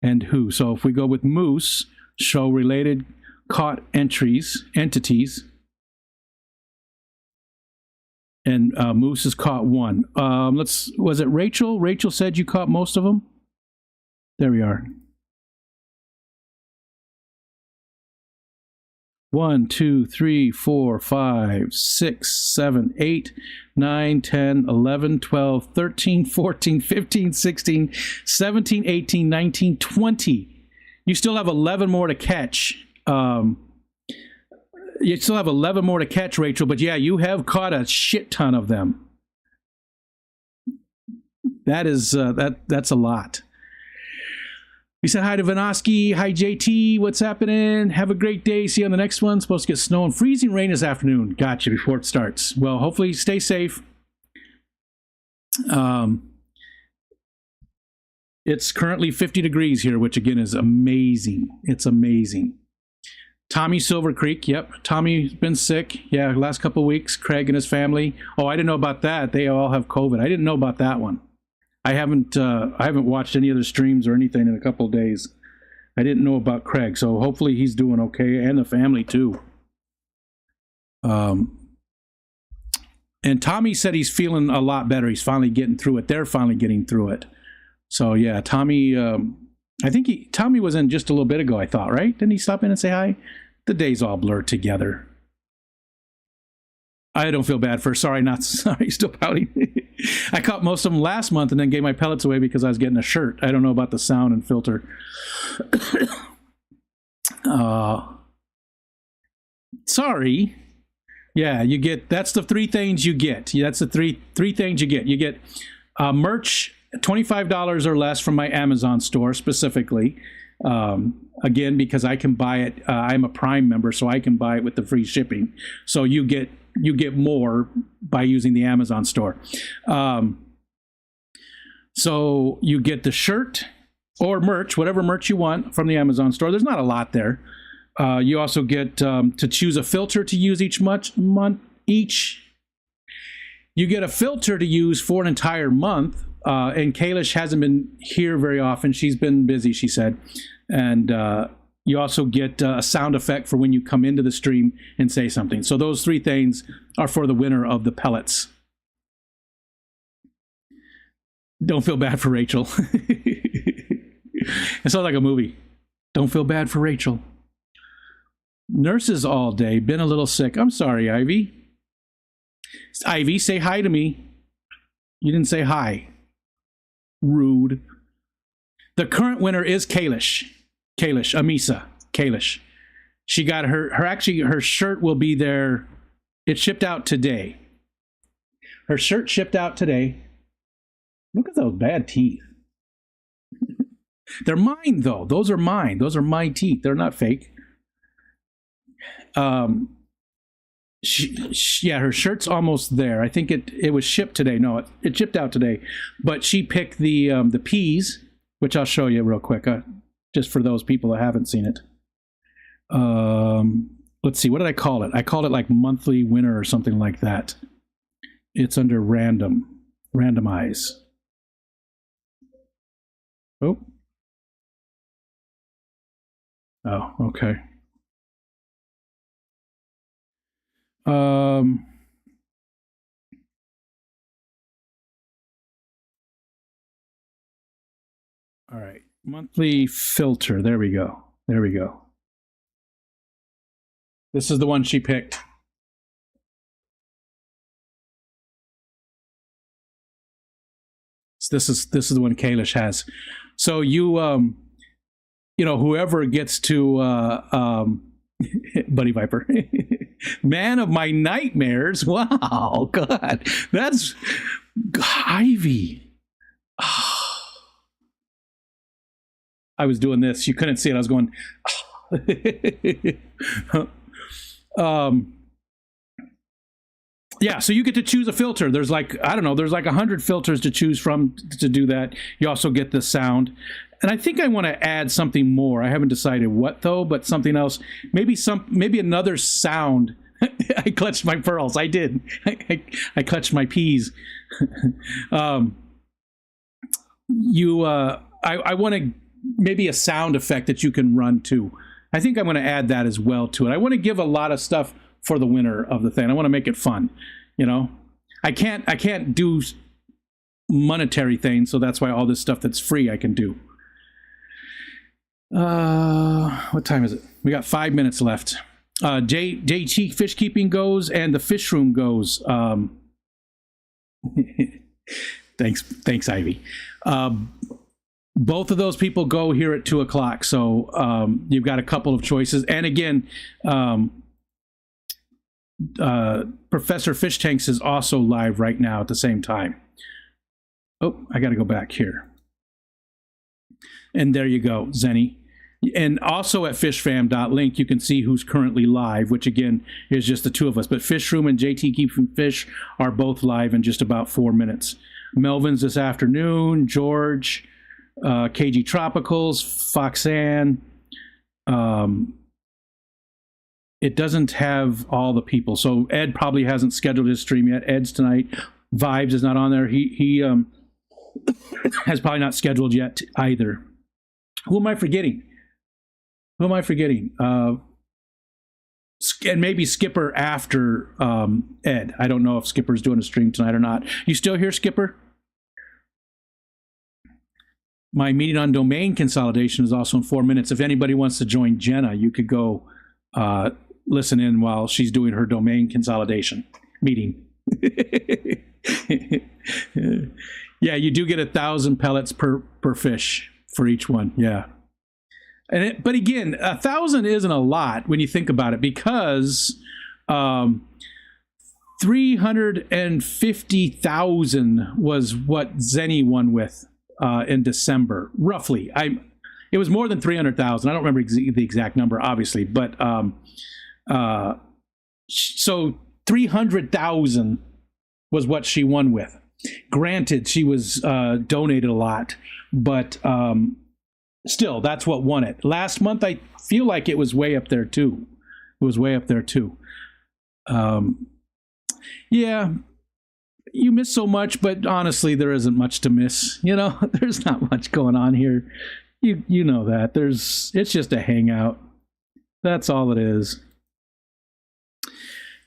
and who. So if we go with Moose, show related caught entities. And Moose has caught one. Was it Rachel? Rachel said you caught most of them? There we are. 1, 2, 3, 4, 5, 6, 7, 8, 9, 10, 11, 12, 13, 14, 15, 16, 17, 18, 19, 20. You still have 11 more to catch. You still have 11 more to catch, Rachel, but yeah, you have caught a shit ton of them. That is, that's a lot. We said hi to Vanoski. Hi, JT. What's happening? Have a great day. See you on the next one. Supposed to get snow and freezing rain this afternoon. Gotcha, before it starts. Well, hopefully stay safe. It's currently 50 degrees here, which again is amazing. It's amazing. Tommy Silver Creek. Yep. Tommy's been sick. Yeah, last couple of weeks. Craig and his family. Oh, I didn't know about that. They all have COVID. I didn't know about that one. I haven't watched any other streams or anything in a couple of days. I didn't know about Craig, so hopefully he's doing okay, and the family too. And Tommy said he's feeling a lot better. He's finally getting through it. They're finally getting through it. So yeah, Tommy. I think Tommy was in just a little bit ago. I thought, right? Didn't he stop in and say hi? The days all blur together. I don't feel bad for. Sorry, not sorry. Still pouting. I caught most of them last month and then gave my pellets away because I was getting a shirt. I don't know about the sound and filter. Sorry. Yeah, you get. That's the 3 things you get. That's the three things you get. You get Merch, $25 or less from my Amazon store specifically. Again, because I can buy it. I'm a Prime member, so I can buy it with the free shipping. So you get more by using the Amazon store. So you get the shirt or merch, whatever merch you want from the Amazon store. There's not a lot there. You also get to choose a filter to use each month. You get a filter to use for an entire month. And Kalish hasn't been here very often. She's been busy, she said. And you also get a sound effect for when you come into the stream and say something. So those 3 things are for the winner of the pellets. Don't feel bad for Rachel. It sounds like a movie. Don't feel bad for Rachel. Nurses all day. Been a little sick. I'm sorry, Ivy. Ivy, say hi to me. You didn't say hi. Rude. The current winner is Kalish. Amisa. Kalish. She got her shirt will be there. It shipped out today. Her shirt shipped out today. Look at those bad teeth. They're mine, though. Those are mine. Those are my teeth. They're not fake. Yeah, her shirt's almost there. I think it was shipped today. No, it shipped out today. But she picked the peas, which I'll show you real quick, just for those people that haven't seen it. Let's see. What did I call it? I called it like monthly winner or something like that. It's under randomize. Oh, okay. All right, monthly filter. There we go. This is the one she picked. So this is the one Kalish has. So you whoever gets to Buddy Viper. Man of my nightmares. Wow, God. That's Ivy. I was doing this. You couldn't see it. I was going. Yeah, so you get to choose a filter. There's like, I don't know, there's like 100 filters to choose from to do that. You also get the sound. And I think I want to add something more. I haven't decided what though, but something else. Maybe another sound. I clutched my pearls. I did. I clutched my peas. I want to maybe a sound effect that you can run too. I think I'm going to add that as well to it. I want to give a lot of stuff for the winner of the thing. I want to make it fun. I can't do monetary things, so that's why all this stuff that's free I can do. What time is it? We got 5 minutes left. JT fish keeping goes and the fish room goes. Thanks, Ivy. Both of those people go here at 2:00, so you've got a couple of choices. And again, Professor Fish Tanks is also live right now at the same time. Oh, I got to go back here. And there you go, Zenny. And also at fishfam.link, you can see who's currently live, which again is just the two of us. But Fish Room and JT Keeping Fish are both live in just about 4 minutes. Melvin's this afternoon, George, KG Tropicals, Foxanne. It doesn't have all the people. So Ed probably hasn't scheduled his stream yet. Ed's tonight. Vibes is not on there. He has probably not scheduled yet either. Who am I forgetting? And maybe Skipper after Ed. I don't know if Skipper's doing a stream tonight or not. You still here, Skipper? My meeting on domain consolidation is also in 4 minutes. If anybody wants to join Jenna, you could go listen in while she's doing her domain consolidation meeting. Yeah, you do get 1,000 pellets per fish for each one. Yeah. But again, 1,000 isn't a lot when you think about it, because for 350,000 was what Zenny won with in December, roughly. It was more than 300,000. I don't remember the exact number, obviously, but so 300,000 was what she won with. Granted, she was donated a lot, but still, that's what won it. Last month, I feel like it was way up there too. It was way up there too. Yeah, you miss so much, but honestly, there isn't much to miss. You know, there's not much going on here. You know that. It's just a hangout. That's all it is.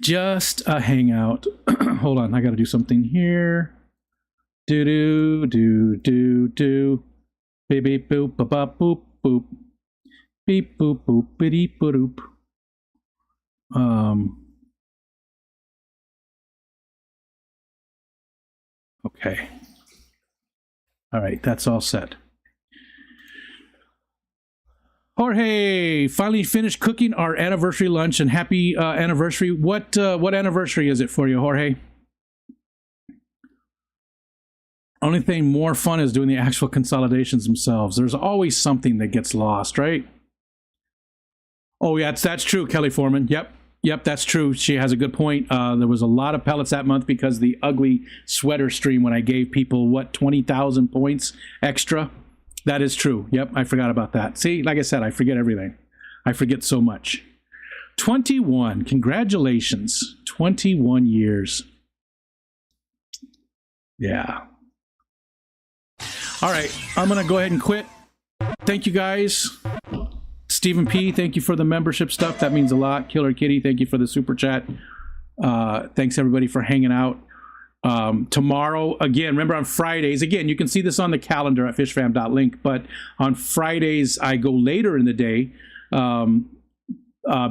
Just a hangout. Hold on, I got to do something here. Do do do do do. Beep beep boop ba ba boop boop. Beep boop boop bitty boop. Okay. All right, that's all set. Jorge, finally finished cooking our anniversary lunch, and happy anniversary. What anniversary is it for you, Jorge? Only thing more fun is doing the actual consolidations themselves. There's always something that gets lost, right? Oh, yeah, that's true, Kelly Foreman. Yep, that's true. She has a good point. There was a lot of pellets that month because the ugly sweater stream when I gave people, 20,000 points extra. That is true. Yep, I forgot about that. See, like I said, I forget everything. I forget so much. 21. Congratulations. 21 years. Yeah. All right, I'm going to go ahead and quit. Thank you, guys. Stephen P., thank you for the membership stuff. That means a lot. Killer Kitty, thank you for the super chat. Thanks, everybody, for hanging out. Tomorrow, again, remember on Fridays, again, you can see this on the calendar at fishfam.link, but on Fridays, I go later in the day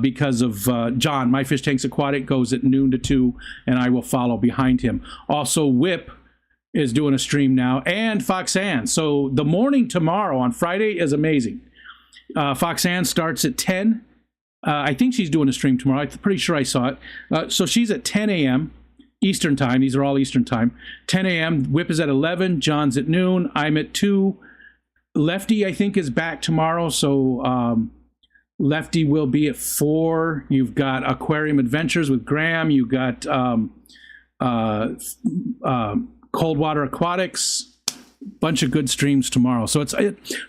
because of John. My Fish Tanks Aquatic goes at noon to 2, and I will follow behind him. Also, Whip is doing a stream now, and Foxanne. So the morning tomorrow on Friday is amazing. Foxanne starts at 10. I think she's doing a stream tomorrow. I'm pretty sure I saw it. So she's at 10 a.m. Eastern time. These are all Eastern time. 10 a.m. Whip is at 11. John's at noon. I'm at 2. Lefty, I think, is back tomorrow. So Lefty will be at 4. You've got Aquarium Adventures with Graham. You've got Cold Water Aquatics. Bunch of good streams tomorrow. So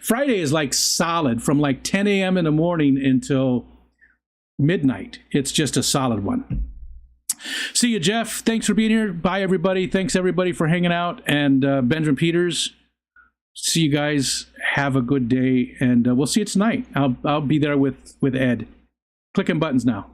Friday is like solid from like 10 a.m. in the morning until midnight. It's just a solid one. See you, Jeff. Thanks for being here. Bye, everybody. Thanks, everybody, for hanging out. And Benjamin Peters, see you guys. Have a good day. And we'll see you tonight. I'll be there with Ed. Clicking buttons now.